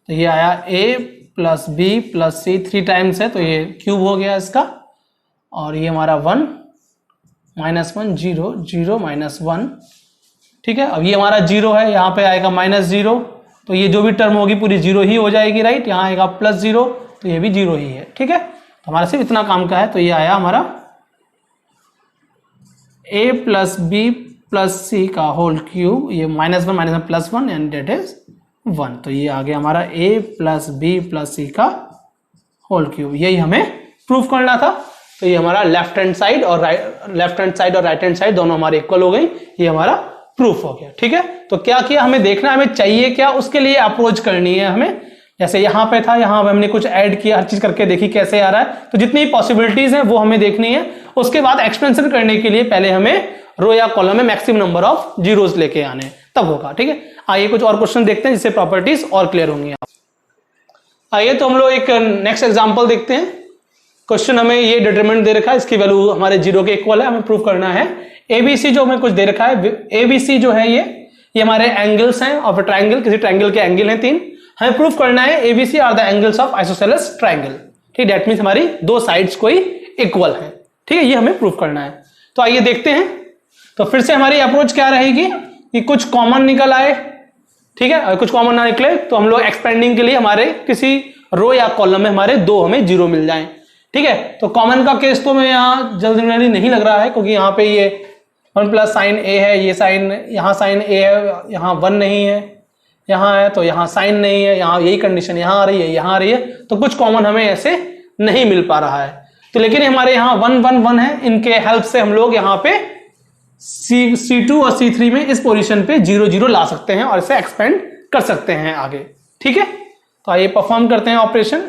तो ये आया a plus B plus C 3 times है, तो ये क्यूब हो गया इसका, और ये हमारा 1 -1 0 0 -1, ठीक है। अब ये हमारा 0 है, यहाँ पे आएगा -0, तो ये जो भी टर्म होगी पूरी 0 ही हो जाएगी, राइट। यहाँ आएगा +0, तो ये भी 0 ही है, ठीक है। तो हमारा सिर्फ इतना काम का है, तो ये आया हमारा a प्लस बी प्लस सी का होल क्यूब, ये -1 +1 एंड डेट इज 1। तो ये आ गया हमारा a प्लस बी प्लस सी का होल क्यूब, यही हमें प्रूफ करना था। तो ये हमारा लेफ्ट हैंड साइड और राइट हैंड साइड दोनों हमारे इक्वल हो गई, ये हमारा प्रूफ हो गया, ठीक है। तो क्या किया, हमें देखना है हमें चाहिए क्या, उसके लिए अप्रोच करनी है हमें। जैसे यहाँ पे था, यहाँ पे हमने कुछ ऐड किया, हर चीज करके देखी कैसे आ रहा है, तो जितनी पॉसिबिलिटीज हैं वो हमें देखनी है। उसके बाद एक्सपेंशन करने के लिए पहले हमें रो या कॉलम में मैक्सिमम नंबर ऑफ जीरोस लेके आने, तब होगा, ठीक है। आइए कुछ और क्वेश्चन देखते हैं जिससे प्रॉपर्टीज और क्लियर होंगी। आइए तो हम लोग एक नेक्स्ट एग्जांपल देखते हैं। क्वेश्चन हमें ये डिटरमिनेंट दे रखा है, इसकी वैल्यू हमारे 0 के इक्वल है, हमें प्रूव करना है। एबीसी जो हमें कुछ दे रखा है, एबीसी जो है ये हमारे एंगल्स हैं ऑफ ट्राइंगल, किसी ट्राइंगल के एंगल हैं 3, हमें प्रूफ करना है ABC are the angles of isosceles triangle, ठीक, दैट मींस हमारी 2 साइड्स कोई इक्वल है, ठीक है, ये हमें प्रूफ करना है। तो आइए देखते हैं। तो फिर से हमारी अप्रोच क्या रहेगी कि कुछ कॉमन निकल आए, ठीक है, और कुछ कॉमन ना निकले तो हम लोग एक्सपेंडिंग के लिए हमारे किसी रो या कॉलम में हमारे 2 हमें 0 मिल जाए, ठीक है। तो कॉमन का केस तो मैं यहाँ जनरली नहीं लग रहा है, क्योंकि यहाँ पे ये 1 प्लस साइन ए है, ये साइन, यहाँ साइन ए है, यहाँ 1 नहीं है, यहाँ है तो यहाँ साइन नहीं है, यहाँ यही कंडीशन यहाँ आ रही है, यहाँ आ रही है, तो कुछ कॉमन हमें ऐसे नहीं मिल पा रहा है। तो लेकिन हमारे यहाँ 1 1 1 है, इनके हेल्प से हम लोग यहाँ पे C2 और C3 में इस पोजीशन पे 0 0 ला सकते हैं और इसे एक्सपेंड कर सकते हैं आगे, ठीक है। तो आइए परफॉर्म करते हैं ऑपरेशन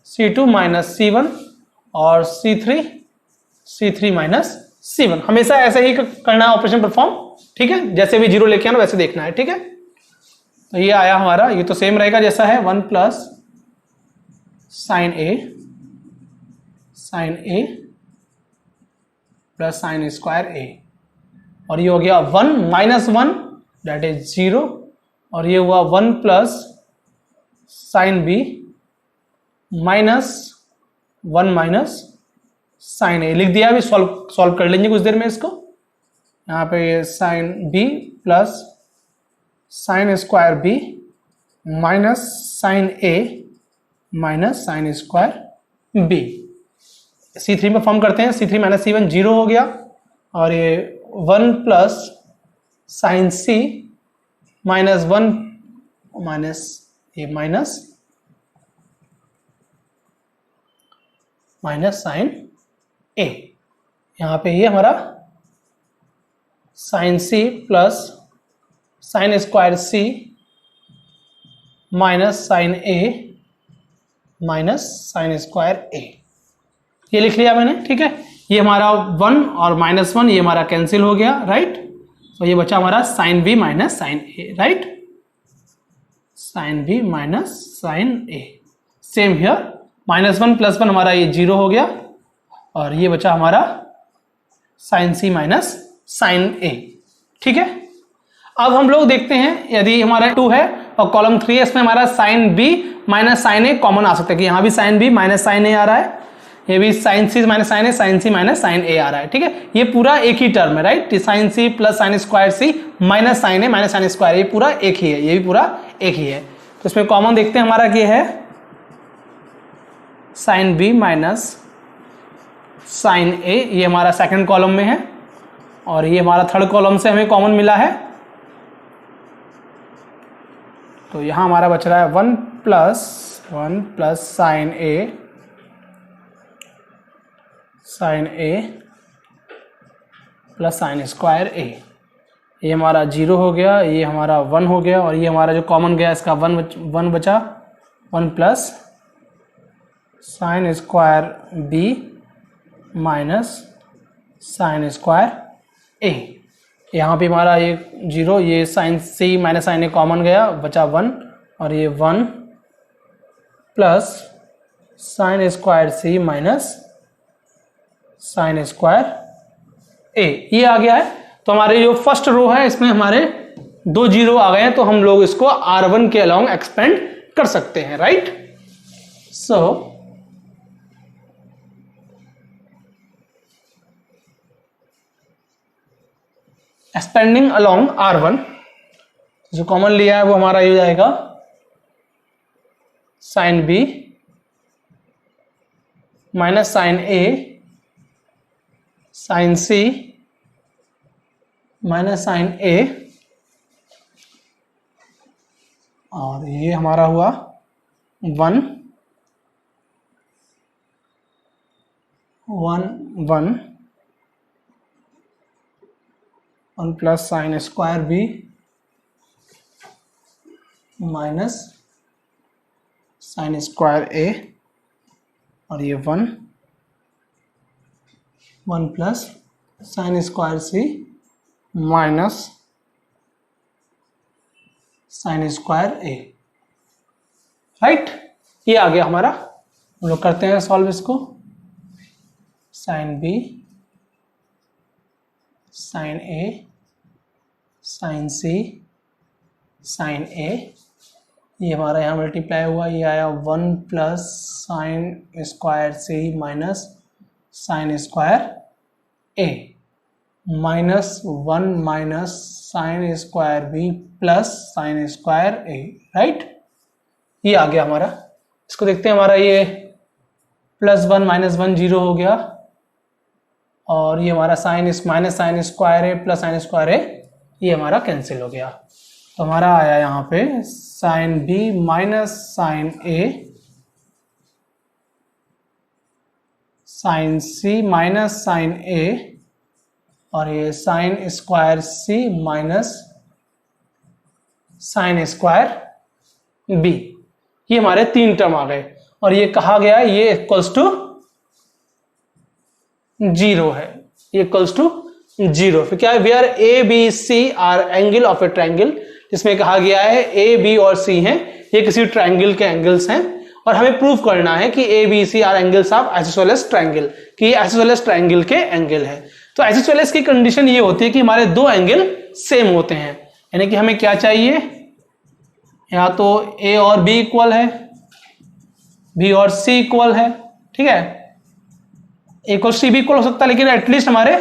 C2 माइनस C1 और C3 माइनस C1, हमेशा ऐसे ही करना है ऑपरेशन परफॉर्म, ठीक है, जैसे भी 0 लेके आना वैसे देखना है, ठीक है। तो ये आया हमारा, ये तो सेम रहेगा जैसा है, 1 plus sign A plus sine square A, और ये हो गया 1 माइनस 1 दैट इज 0, और ये हुआ 1 plus sine B minus 1 minus sine A, लिख दिया। अभी सॉल्व कर लेंगे कुछ देर में इसको। यहाँ पे ये sine B plus sine square B minus sine A minus sine square B. C3 में फॉर्म करते हैं, C3 माइनस C1 0 हो गया, और ये 1 plus sine C minus 1 minus ये माइनस साइन ए, यहाँ पे ये हमारा sine C plus sine square C minus sine A minus sine square A, ये लिख लिया मैंने, ठीक है। ये हमारा 1 और -1 ये हमारा कैंसिल हो गया, राइट। तो ये बचा हमारा sine B minus sine A, right, sine B minus sine A. Same here, -1 + 1 हमारा ये 0 हो गया, और ये बचा हमारा साइन C माइनस साइन ए, ठीक है। अब हम लोग देखते हैं यदि हमारा 2 है और कॉलम 3 है, इसमें हमारा sine B minus sine A common आ सकता है कि यहाँ भी sine B minus sine A आ रहा है, ये भी sine C minus sine A, sine C minus sine A आ रहा है, ठीक है। ये पूरा एक ही टर्म है, right. Sine C plus sine square C minus sine A minus sine square, ये पूरा एक ही है, ये भी पूरा एक ही है। तो इसमें कॉमन देखते हैं हमारा क्या है, sign B minus sine A, ये हमारा सेकंड कॉलम में है और ये हमारा थर्ड कॉलम से हमें कॉमन मिला है। तो यहां हमारा बच रहा है 1 plus sign A plus sine square A, ये हमारा 0 हो गया, ये हमारा 1 हो गया और ये हमारा जो कॉमन गया इसका 1 बचा, 1 plus sine square B minus sine square A. यहाँ पे हमारा ये 0, ये sine C minus sine A common गया, बचा 1 और ये 1 plus sine square C minus sine square A, ये आ गया है। तो हमारे जो फर्स्ट रो है इसमें हमारे 2 0 आ गए हैं, तो हम लोग इसको R1 के अलोंग एक्सपेंड कर सकते हैं, राइट। सो एक्सपेंडिंग अलोंग R1, जो कॉमन लिया है वो हमारा ये हो जाएगा sine B minus sine A sine C minus sine A, और ये हमारा हुआ 1 plus sine square B minus sine square A, और ये 1 plus sine square C minus sine square A, right. ये आ गया हमारा। हम लोग करते हैं सॉल्व इसको। Sine B sine A sine C sine A, ये हमारा यहाँ मल्टीप्लाई हुआ, ये आया 1 plus sine square C minus sine square A, minus 1 minus sine square B plus sine square A, right. ये आ गया हमारा। इसको देखते हैं, हमारा ये +1 -1 0 हो गया और ये हमारा minus sine square A plus sine square A, ये हमारा कैंसिल हो गया। तो हमारा आया यहाँ पे sign B minus sine A sine C minus sine A, और ये sign square C minus sine square B, ये हमारे 3 टर्म आ गए। और ये कहा गया ये इक्वल्स टू 0 है, ये इक्वल्स टू 0। फिर क्या है, where A B C are angle of a triangle, जिसमें कहा गया है ए बी और सी हैं, ये किसी ट्रायंगल के एंगल्स हैं और हमें प्रूव करना है कि A B C are angles of isosceles triangle, कि ये आइसोसेलेस ट्रायंगल के एंगल है। तो आइसोसेलेस की कंडीशन ये होती है कि हमारे 2 एंगल सेम होते हैं, यानी कि हमें क्या चाहिए, या तो ए और बी इक्वल है, बी और सी इक्वल है, ठीक है। ए और सी भी इक्वल हो सकता है, लेकिन एटलीस्ट हमारे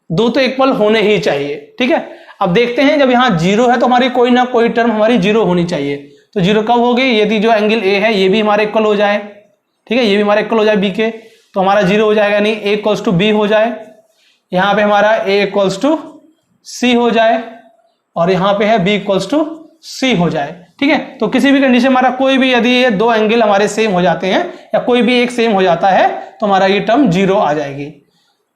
2 तो इक्वल होने ही चाहिए, ठीक है। अब देखते हैं, जब यहाँ 0 है तो हमारी कोई ना कोई टर्म हमारी 0 होनी चाहिए। तो 0 कब होगी, यदि जो एंगल ए है ये भी हमारे इक्वल हो जाए, ठीक है, ये भी हमारे इक्वल हो जाए बी के, तो हमारा 0 हो जाएगा, यानी ए इक्वल्स टू बी हो जाए, यहाँ पे हमारा ए इक्वल्स टू सी हो जाए, और यहाँ पे है बी इक्वल्स टू सी हो जाए, ठीक है। तो किसी भी कंडीशन हमारा कोई भी, यदि ये 2 एंगल हमारे सेम हो जाते हैं या कोई भी एक सेम हो जाता है तो हमारा ये टर्म 0 आ जाएगी।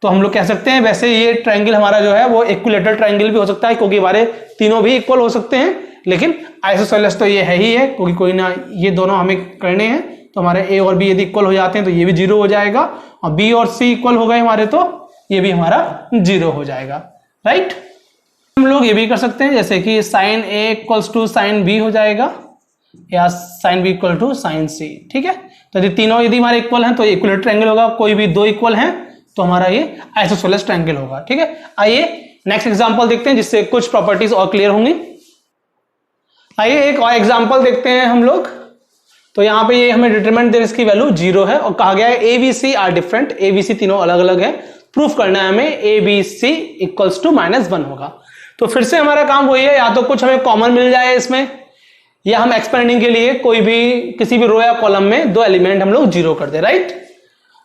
तो हम लोग कह सकते हैं, वैसे ये ट्रायंगल हमारा जो है वो इक्विलेटरल ट्रायंगल भी हो सकता है, क्योंकि हमारे तीनों भी इक्वल हो सकते हैं, लेकिन आइसोसेलेस तो ये है ही है, क्योंकि कोई ना ये दोनों हमें करने हैं। तो हमारे ए और बी यदि इक्वल हो जाते हैं तो ये भी 0 हो जाएगा, और बी और सी इक्वल हो गए हमारे तो ये भी हमारा 0 हो जाएगा, राइट। हम लोग ये भी कर सकते हैं, जैसे कि sine A equals to sine B हो जाएगा, या sine B equal to sine C, ठीक है। तो यदि तीनों यदि हमारे इक्वल हैं तो इक्विलेटरल ट्रायंगल होगा, कोई भी 2 इक्वल हैं तो हमारा ये आइसोसेलेस ट्रायंगल होगा, ठीक है। आइए नेक्स्ट एग्जांपल देखते हैं जिससे कुछ प्रॉपर्टीज और क्लियर होंगी। आइए एक और एग्जांपल देखते हैं हम लोग। तो यहाँ पे ये हमें डिटरमिनेंट दे इसकी वैल्यू 0 है और कहा गया है A B C are different, A B C तीनों अलग अलग है। प्रूफ करना है हमें A B C equals to -1 होगा। तो फिर से हमारा काम वही है, या तो कुछ हमें कॉमन मिल जाए इसमें, या हम एक्सपेंडिंग के लिए कोई भी किसी भी रो या कॉलम में दो एलिमेंट हम लोग 0 कर दे, राइट।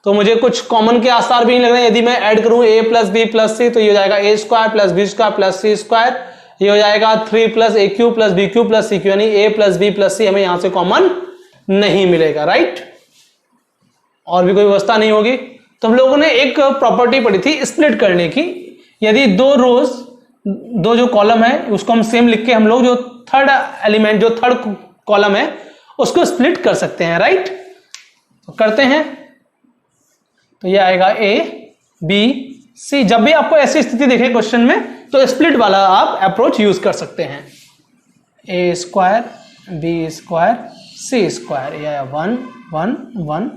तो मुझे कुछ कॉमन के आसार भी नहीं लग रहे। यदि मैं ऐड करूं a plus B plus C तो ये हो जाएगा a square plus B square plus C square, ये हो जाएगा 3 plus A cube plus B cube plus C cube, यानी a plus B plus C हमें यहां से कॉमन नहीं मिलेगा, राइट। और भी कोई व्यवस्था नहीं होगी। तो हम लोगों ने एक प्रॉपर्टी पढ़ी थी स्प्लिट करने की। यदि दो रोज, दो जो कॉलम है उसको हम सेम लिख के हम लोग जो थर्ड एलिमेंट, जो थर्ड कॉलम है उसको स्प्लिट कर सकते हैं, राइट। तो करते हैं। तो ये आएगा ए बी सी। जब भी आपको ऐसी स्थिति देखे क्वेश्चन में तो स्प्लिट वाला आप अप्रोच यूज कर सकते हैं। ए square B square C square, यह 1 1 1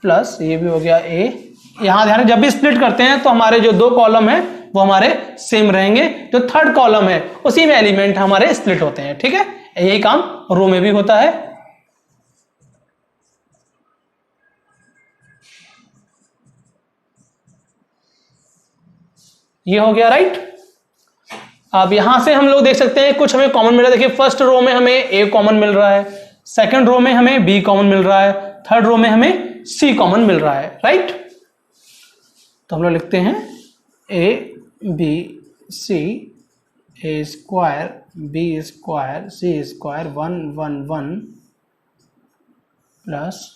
प्लस ये भी हो गया ए। यहां ध्यान, जब भी स्प्लिट करते हैं तो हमारे जो दो कॉलम है वो हमारे सेम रहेंगे, जो थर्ड कॉलम है उसी में एलिमेंट हमारे स्प्लिट होते हैं, ठीक है। यही काम रो में भी होता है। ये हो गया, राइट। अब यहां से हम लोग देख सकते हैं कुछ हमें कॉमन मिल रहा है। देखिए फर्स्ट रो में हमें ए कॉमन मिल रहा है, सेकंड रो में हमें बी कॉमन मिल रहा है, थर्ड रो में हमें सी कॉमन मिल रहा है, राइट। तो हम लोग लिखते हैं A B C, A square B square C square 1 1 1 plus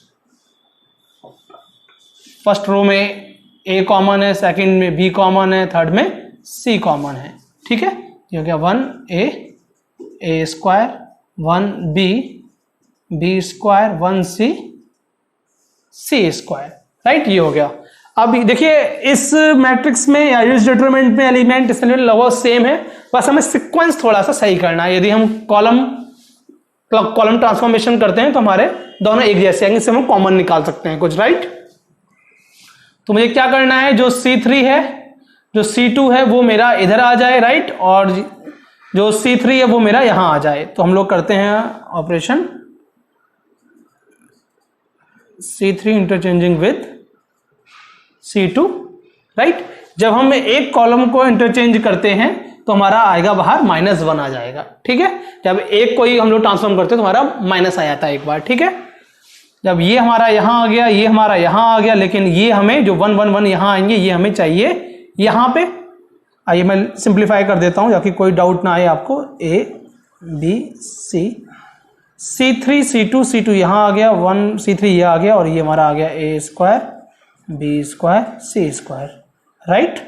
first row में ए कॉमन है, सेकंड में बी कॉमन है, थर्ड में सी कॉमन है, ठीक है। ये हो गया 1 A square 1 B square 1 C square, right. ये हो गया। अब देखिए इस मैट्रिक्स में या इस डिटरमिनेंट में एलिमेंट इस लगभग सेम है, बस हमें सीक्वेंस थोड़ा सा सही करना है। यदि हम कॉलम ट्रांसफॉर्मेशन करते हैं तो हमारे दोनों एक जैसे आएंगे, इससे हम कॉमन निकाल सकते हैं कुछ, राइट। तो मुझे क्या करना है, जो C3 है, जो C2 है वो मेरा इधर आ जाए, राइट, और जो C3 है वो मेरा यहां आ जाए। तो हम लोग करते हैं operation C3 interchanging with C2, right. जब हम एक कॉलम को इंटरचेंज करते हैं तो हमारा आएगा बाहर -1 आ जाएगा, ठीक है। जब एक को ही हम लोग ट्रांसफॉर्म करते हैं तो हमारा माइनस आ जाता है एक बार, ठीक है। जब ये हमारा यहां आ गया, ये हमारा यहां आ गया, लेकिन ये हमें जो 1 1 1 यहां आएंगे ये हमें चाहिए यहां पे। आइए मैं सिंप्लीफाई कर देता हूं ताकि कोई डाउट ना आए आपको। ए बी सी, C3 C2 यहां आ गया, 1 C3 ये आ गया, और ये हमारा आ गया ए square B square C square, right.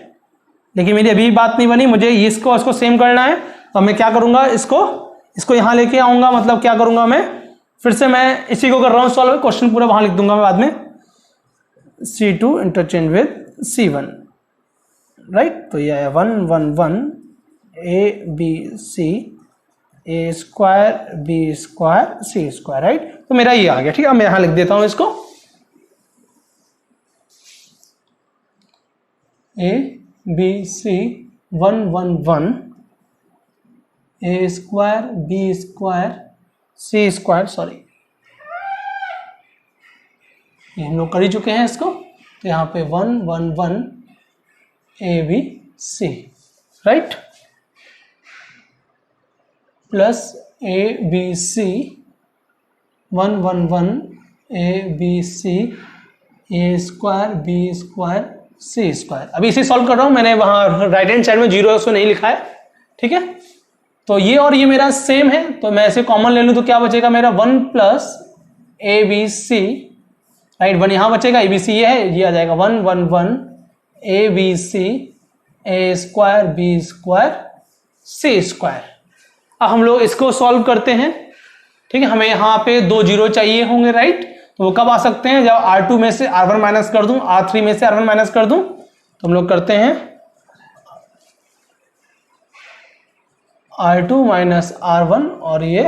लेकिन मेरी अभी बात नहीं बनी, मुझे इसको सेम करना है। तो मैं क्या करूंगा, इसको यहां लेके आऊंगा। मतलब क्या करूंगा मैं, फिर से मैं इसी को कर रहा हूं सॉल्व, क्वेश्चन पूरा वहां लिख दूंगा मैं बाद में। C2 interchange with C1, right. तो ये है 1 1 1 A B C A square B square C square, right. तो मेरा ये आ गया, ठीक है। मैं यहां लिख देता हूं इसको, A B C 1 1 1 A square B square C square, sorry ये हम लोग कर ही चुके हैं इसको। तो यहाँ पे 1 1 1 A B C, right, plus A B C 1 1 1 A B C A square B square C square. अभी इसे सॉल्व कर रहा हूं, मैंने वहां राइट हैंड साइड में 0 उसको नहीं लिखा है, ठीक है। तो ये और ये मेरा सेम है, तो मैं इसे कॉमन ले लूं तो क्या बचेगा मेरा 1 plus A B C, right. 1 यहां बचेगा, ए बी सी ये है, ये आ जाएगा 1 1 1 A B C A square B square C square. अब हम लोग इसको सॉल्व करते हैं, ठीक है। हमें यहाँ पे 2 0 चाहिए होंगे, राइट। तो वो कब आ सकते हैं, जब R2 में से R1 माइनस कर दूं, R3 में से R1 माइनस कर दूं। तो हम लोग करते हैं R2 माइनस R1 और ये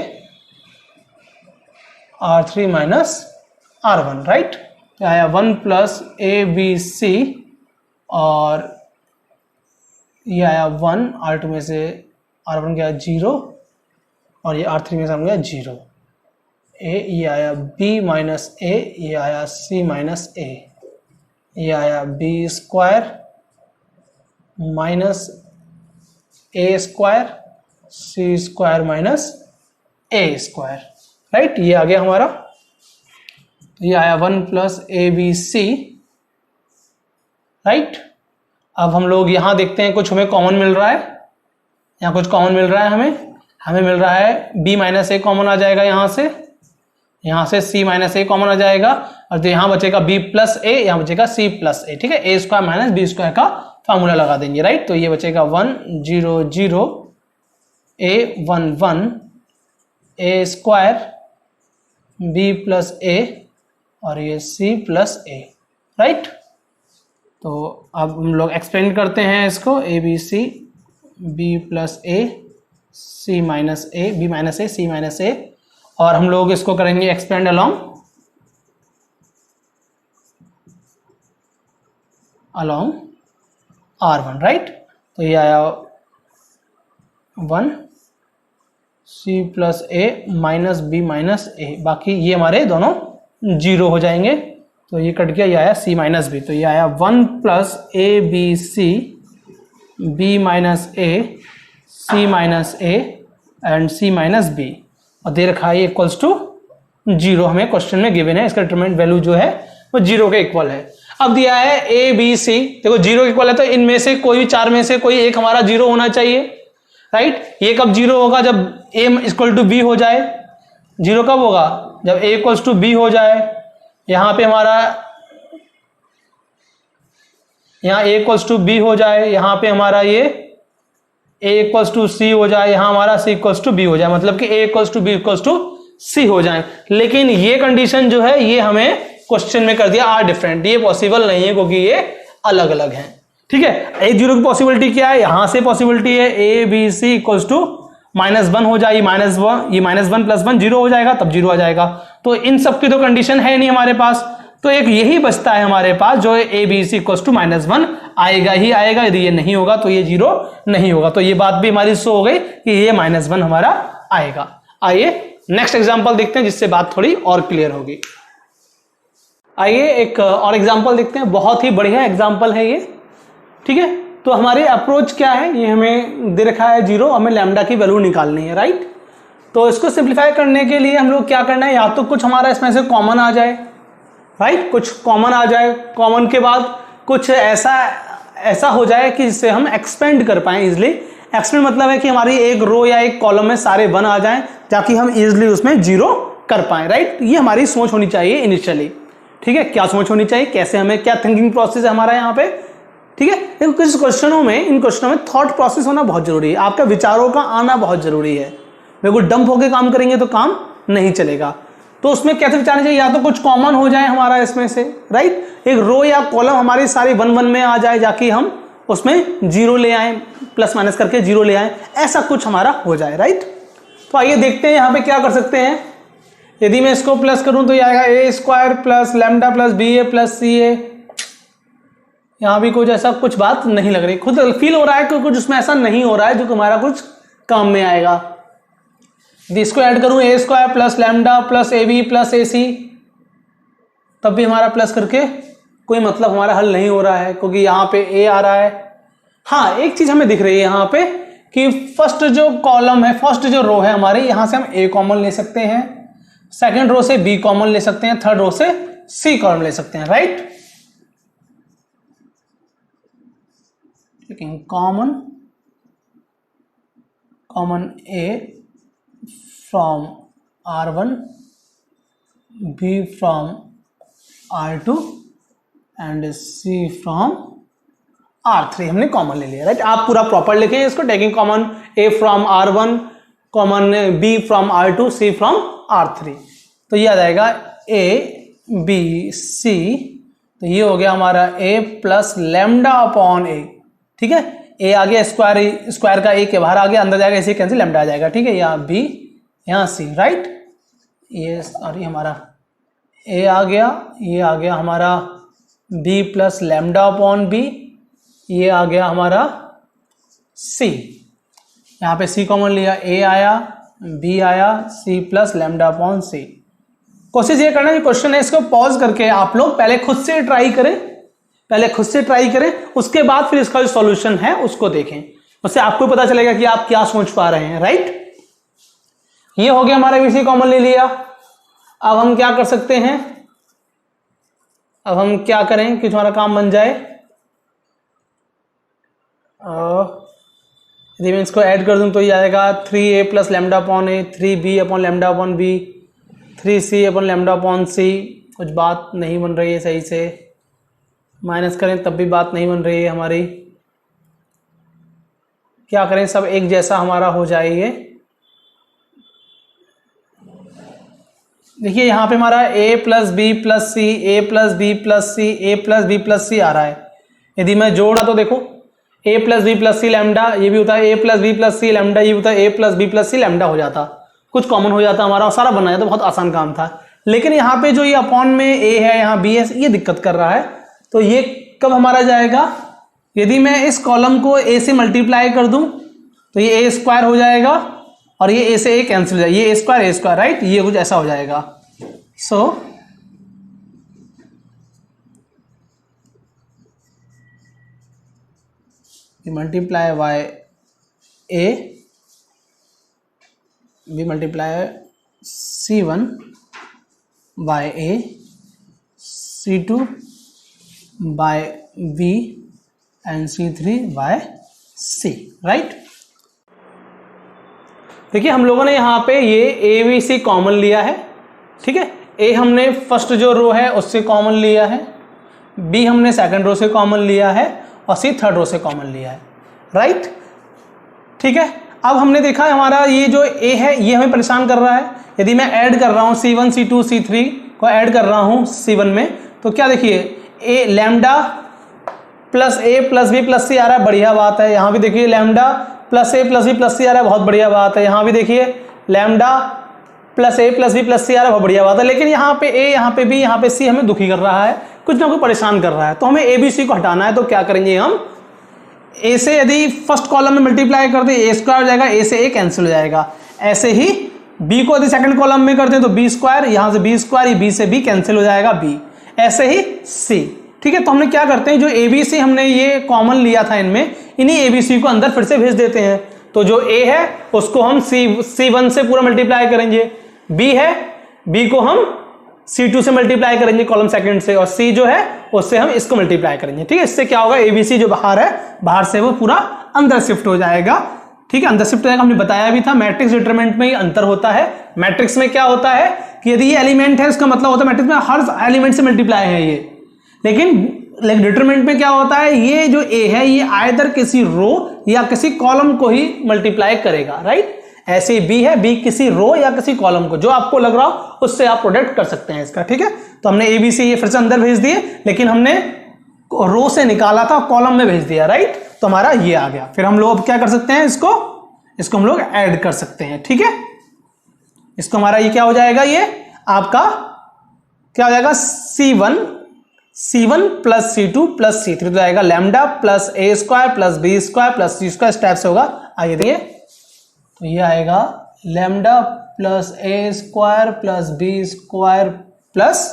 R3 माइनस R1, राइट। तो आया 1 प्लस ए बी सी और ये आया 1, R2 में से R1 गया 0 और ये R3 में से हम गया 0। ये आया B माइनस A, ये आया C माइनस A, ये आया B square minus A square C square minus A square, right. ये आ गया हमारा, ये आया 1 प्लस ABC, राइट। अब हम लोग यहाँ देखते हैं कुछ हमें कॉमन मिल रहा है, यहाँ कुछ कॉमन मिल रहा है हमें मिल रहा है B माइनस A कॉमन आ जाएगा, यहाँ से C माइनस A कॉमन आ जाएगा और जो यहाँ बचेगा B प्लस A, यहाँ बचेगा C प्लस A, ठीक है। A square minus B square का फार्मूला लगा देंगे, राइट। तो ये बचेगा 1 0 0 A 1 1 A square B plus A और ये C प्लस A, राइट। तो अब हम लोग एक्सपेंड करते हैं इसको, ABC B plus A C minus A B minus A C minus A, और हम लोग इसको करेंगे एक्सपेंड अलोंग R1, राइट। तो ये आया 1 C plus A minus B minus A, बाकी ये हमारे दोनों 0 हो जाएंगे, तो ये कट गया, ये आया C माइनस B। तो ये आया 1 plus ABC B minus A C minus A and C minus B, और दे रखा है इक्वल्स टू 0, हमें क्वेश्चन में गिवन है, इसका डिटरमिनेंट वैल्यू जो है वो 0 के इक्वल है। अब दिया है A B C, देखो 0 के इक्वल है तो इनमें से कोई भी 4 में से कोई एक हमारा 0 होना चाहिए, राइट। ये कब 0 होगा? जब A इक्वल टू B हो जाए। 0 कब होगा? जब A इक्वल्स टू B हो जाए। यहाँ पे हमारा यहाँ A इक्वल्स टू B हो जाए, यहाँ पे हमारा ये A इक्वल्स टू C हो जाए, यहाँ हमारा C इक्वल्स टू B हो जाए, मतलब कि A equals to B equals to C हो जाए। लेकिन ये कंडीशन जो है ये हमें क्वेश्चन में कर दिया आर डिफरेंट, ये पॉसिबल नहीं है क्योंकि ये अलग अलग हैं, ठीक है। A0 की पॉसिबिलिटी क्या है? यहां से पॉसिबिलिटी है A B C equals to -1 हो जाए, ये -1 प्लस 1 0 हो जाएगा, तब 0 आ जाएगा। तो इन सब की तो कंडीशन है नहीं हमारे पास, तो एक यही बचता है हमारे पास जो A B C equals to -1 आएगा ही आएगा। यदि ये नहीं होगा तो ये 0 नहीं होगा। तो ये बात भी हमारी शो हो गई कि ये -1 हमारा आएगा। आइए नेक्स्ट एग्जांपल देखते हैं जिससे बात थोड़ी और क्लियर होगी। आइए एक और एग्जांपल देखते हैं, बहुत ही बढ़िया एग्जांपल है ये, ठीक है। तो हमारी अप्रोच क्या है? ये हमें दे रखा है 0, हमें लैम्डा की वैल्यू निकालनी है, राइट। तो इसको सिंप्लीफाई करने के लिए हम लोग क्या करना है, या तो कुछ हमारा इसमें से कॉमन आ जाए, राइट, कुछ कॉमन आ जाए, कॉमन के बाद कुछ ऐसा हो जाए कि जिससे हम एक्सपेंड कर पाए इजिली। एक्सपेंड मतलब है कि हमारी एक रो या एक कॉलम में सारे 1 आ जाएं ताकि हम इजिली उसमें 0 कर पाए, राइट। ये हमारी सोच होनी चाहिए इनिशियली, ठीक है। क्या सोच होनी चाहिए, कैसे हमें, क्या थिंकिंग प्रोसेस है हमारा यहाँ पे, ठीक है। देखो कुछ क्वेश्चनों में, इन क्वेश्चनों में थॉट प्रोसेस होना बहुत जरूरी है, आपका विचारों का आना बहुत जरूरी है। बिल्कुल डंप होकर काम करेंगे तो काम नहीं चलेगा। तो उसमें कैसे विचारना चाहिए, या तो कुछ कॉमन हो जाए हमारा इसमें से, राइट, एक रो या कॉलम हमारी सारी 1 1 में आ जाए जाके हम उसमें 0 ले आए, प्लस माइनस करके 0 ले आए, ऐसा कुछ हमारा हो जाए, राइट। तो आइए देखते हैं यहाँ पे क्या कर सकते हैं। यदि मैं इसको प्लस करूं तो ये आएगा A square plus lambda plus BA plus CA। यहाँ भी कुछ ऐसा कुछ बात नहीं लग रही, खुद फील हो रहा है कि कुछ उसमें ऐसा नहीं हो रहा है जो हमारा कुछ काम में आएगा। यदि इसको ऐड करूं A square plus lambda plus AB plus AC, तब भी हमारा प्लस करके कोई मतलब हमारा हल नहीं हो रहा है क्योंकि यहाँ पे A आ रहा है। हाँ, एक चीज हमें दिख रही है यहाँ पे कि फर्स्ट जो कॉलम है, फर्स्ट जो रो है हमारी, यहां से हम A कॉमन ले सकते हैं, सेकेंड रो से B कॉमन ले सकते हैं, थर्ड रो से C कॉमन ले सकते हैं, राइट। लेकिन common A from R1, B from R2 and C from R3 हमने कॉमन ले लिया, राइट। आप पूरा प्रॉपर लिखें इसको, taking common A from R1, common B from R2, C from R3। तो ये आ जाएगा A B C, तो ये हो गया हमारा A plus lambda upon A, ठीक है। A आ गया, स्क्वायर का A के बाहर आ गया, अंदर जाएगा, इसे कैंसिल, लैम्डा आ जाएगा, ठीक है। यहाँ B यहाँ C, राइट। ये सॉरी हमारा A आ गया, ये आ गया हमारा B plus lambda upon B, ये आ गया हमारा सी। यहाँ पे सी कॉमन लिया, ए आया, बी आया, सी प्लस लैम्डा अपॉन सी। कोशिश ये करना, क्वेश्चन है इसको पॉज करके आप लोग पहले खुद से ट्राई करें, उसके बाद फिर इसका जो सॉल्यूशन है उसको देखें, उससे आपको पता चलेगा कि आप क्या सोच पा रहे हैं, राइट। ये हो गया हमारा एबीसी कॉमन ले लिया। अब हम क्या कर सकते हैं, अब हम क्या करें कि तुम्हारा काम बन जाए। यदि मैं इसको ऐड कर दूं तो ये आएगा 3a plus lambda upon A, 3b upon lambda upon B, 3c upon lambda upon C. कुछ बात नहीं बन रही है सही से, माइनस करें तब भी बात नहीं बन रही है हमारी। क्या करें, सब एक जैसा हमारा हो जाएगा। देखिए यहाँ पे हमारा a plus B plus C, A plus B plus C, A plus B plus C आ रहा है। यदि मैं जोड़ा तो देखो a plus B plus C lambda, ये भी होता है a plus B plus C lambda, ये होता है a plus B plus C lambda हो जाता, कुछ कॉमन हो जाता हमारा, सारा बना जाता, बहुत आसान काम था। लेकिन यहाँ पे जो ये अपॉन में a है, यहाँ b है, ये दिक्कत कर रहा है। तो ये कब हमारा जाएगा, यदि मैं इस कॉलम को a से मल्टीप्लाई कर दूं तो ये a स्क्वायर हो जाएगा और ये a से a कैंसिल हो जाएगा, ये a स्क्वायर राइट, ये कुछ ऐसा हो जाएगा। So multiply by a, we multiply c1 by a, c2 by b and c3 by c, right. देखिए हम लोगों ने यहाँ पे ये ए बी सी कॉमन लिया है, ठीक है। ए हमने फर्स्ट जो रो है उससे कॉमन लिया है, बी हमने सेकंड रो से कॉमन लिया है और सी थर्ड रो से कॉमन लिया है, राइट, ठीक है। अब हमने देखा हमारा ये जो ए है ये हमें परेशान कर रहा है। यदि मैं ऐड कर रहा हूँ c1 c2 c3 को ऐड कर रहा हूँ c1 में, तो क्या देखिए ए लैम्डा प्लस ए प्लस बी प्लस सी आ रहा है, बढ़िया बात है। यहाँ भी देखिए लैम्डा प्लस ए प्लस बी प्लस सी आ रहा है, बहुत बढ़िया बात है। यहाँ भी देखिए लैम्डा प्लस ए प्लस बी प्लस सी आ रहा है, बहुत बढ़िया बात है। लेकिन यहाँ पे ए, यहाँ पे बी, यहाँ पे सी हमें दुखी कर रहा है, कुछ ना कुछ परेशान कर रहा है। तो हमें ए बी सी को हटाना है, तो क्या करेंगे हम, ए से यदि फर्स्ट कॉलम में मल्टीप्लाई करते ए स्क्वायर हो जाएगा, ए से ए कैंसिल हो जाएगा। ऐसे ही बी को यदि सेकंड कॉलम में करते हैं तो बी स्क्वायर, यहाँ से बी स्क्वायर, ये बी से बी कैंसिल हो जाएगा बी। ऐसे ही सी, ठीक है। तो हमने क्या करते हैं, जो ए बी सी हमने ये कॉमन लिया था इनमें, इन्हीं ए बी सी को अंदर फिर से भेज देते हैं। तो जो ए है उसको हम C1 से पूरा मल्टीप्लाई करेंगे, बी है बी को हम C2 से मल्टीप्लाई करेंगे कॉलम सेकंड से, और सी जो है उससे हम इसको मल्टीप्लाई करेंगे, ठीक है। इससे क्या होगा, एबीसी जो बाहर है, बाहर से वो पूरा अंदर शिफ्ट हो जाएगा, ठीक है। अंदर शिफ्ट हो जाएगा, हमने बताया भी था मैट्रिक्स डिटरमिनेंट में ये अंतर होता है। मैट्रिक्स में क्या होता है कि यदि ये एलिमेंट है, इसका मतलब होता है मैट्रिक्स में हर एलिमेंट से मल्टीप्लाई है ये। लेकिन डिटरमिनेंट में क्या होता है, ये जो ए है ये आइदर किसी रो या किसी कॉलम को ही मल्टीप्लाई करेगा, राइट। ऐसे ही बी है, बी किसी रो या किसी कॉलम को, जो आपको लग रहा हो उससे आप प्रोडक्ट कर सकते हैं इसका, ठीक है। तो हमने ए बी सी ये फिर से अंदर भेज दिए, लेकिन हमने रो से निकाला था, कॉलम में भेज दिया, राइट। तो हमारा ये आ गया। फिर हम लोग क्या कर सकते हैं, इसको हम लोग ऐड कर सकते हैं, ठीक है। इसको हमारा ये क्या हो जाएगा, ये आपका क्या हो जाएगा, C1 plus C2 plus C3 तो जाएगा lambda plus A square plus B square plus C square, type से होगा। आइए देखिए, तो ये आएगा lambda plus A square plus B square plus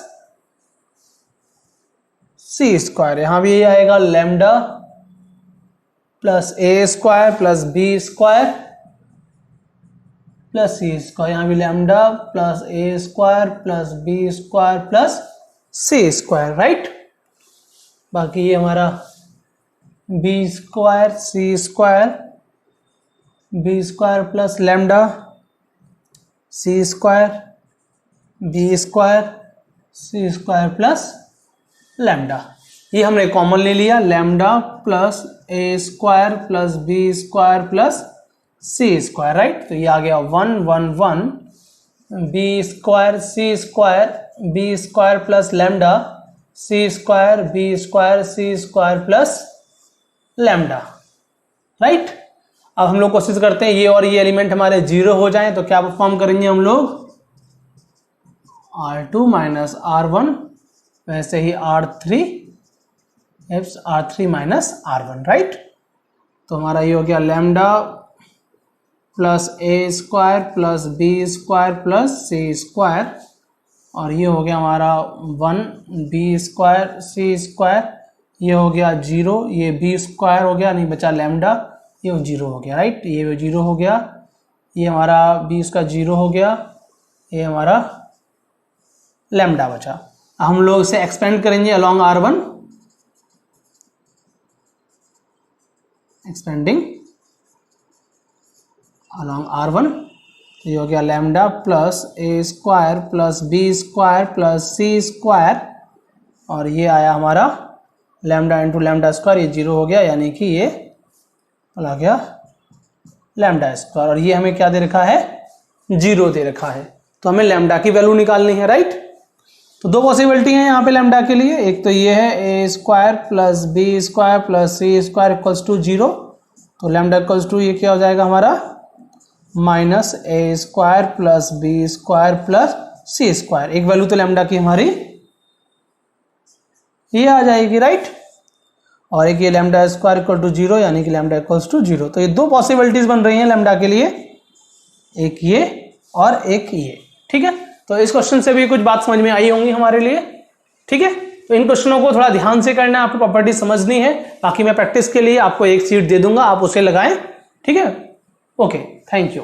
C square. यहां भी ये आएगा lambda plus A square plus B square plus C square. यहां भी lambda plus A square plus B square plus C square, right. बाकी ये हमारा B square C square B square plus lambda C square B square C square plus lambda, ये हमने common ले लिया, lambda plus A square plus B square plus C square, right. तो ये आ गया 1 1 1 B square C square B square plus lambda C square B square C square plus lambda, right. अब हम लोग कोशिश करते हैं ये और ये एलिमेंट हमारे जीरो हो जाएं, तो क्या परफॉर्म करेंगे हम लोग, R2 माइनस R1, वैसे ही R3 माइनस R1, राइट। तो हमारा ये हो गया lambda plus A square plus B square plus C square, और ये हो गया हमारा 1 बी स्क्वायर सी स्क्वायर, ये हो गया 0, ये बी स्क्वायर हो गया, नहीं बचा लैम्डा, ये 0 हो गया, राइट, ये 0 हो गया, ये हमारा बी इसका 0 हो गया, ये हमारा लैम्डा बचा। हम लोग इसे एक्सपेंड करेंगे along R1, expanding along R1, तो ये हो गया lambda plus A square plus B square plus C square, और ये आया हमारा लैम्डा इंटू लैम्डा स्क्वायर, ये 0 हो गया, यानी कि ये आ गया लैम्डा स्क्वायर, और ये हमें क्या दे रखा है, 0 दे रखा है। तो हमें लैम्डा की वैल्यू निकालनी है, राइट। तो दो पॉसिबिलिटी हैं यहाँ पे लैम्डा के लिए, एक तो ये है A square plus B square plus C square equals to 0, तो लैम्डा इक्वल्स टू ये क्या हो जाएगा हमारा minus A square plus B square plus C square, एक वैल्यू तो लैम्डा की हमारी ये आ जाएगी, राइट, और एक ये लैम्डा स्क्वायर इक्वल टू 0, यानी कि लैम्डा इक्वल्स टू 0। तो ये दो पॉसिबिलिटीज बन रही हैं लैम्डा के लिए, एक ये और एक ये, ठीक है। तो इस क्वेश्चन से भी कुछ बात समझ में आई होंगी हमारे लिए, ठीक है। तो इन क्वेश्चनों को थोड़ा ध्यान से करना है, आपको प्रॉपर्टी समझनी है, बाकी मैं प्रैक्टिस के लिए आपको एक शीट दे दूंगा, आप उसे लगाएं, ठीक है। Okay, thank you.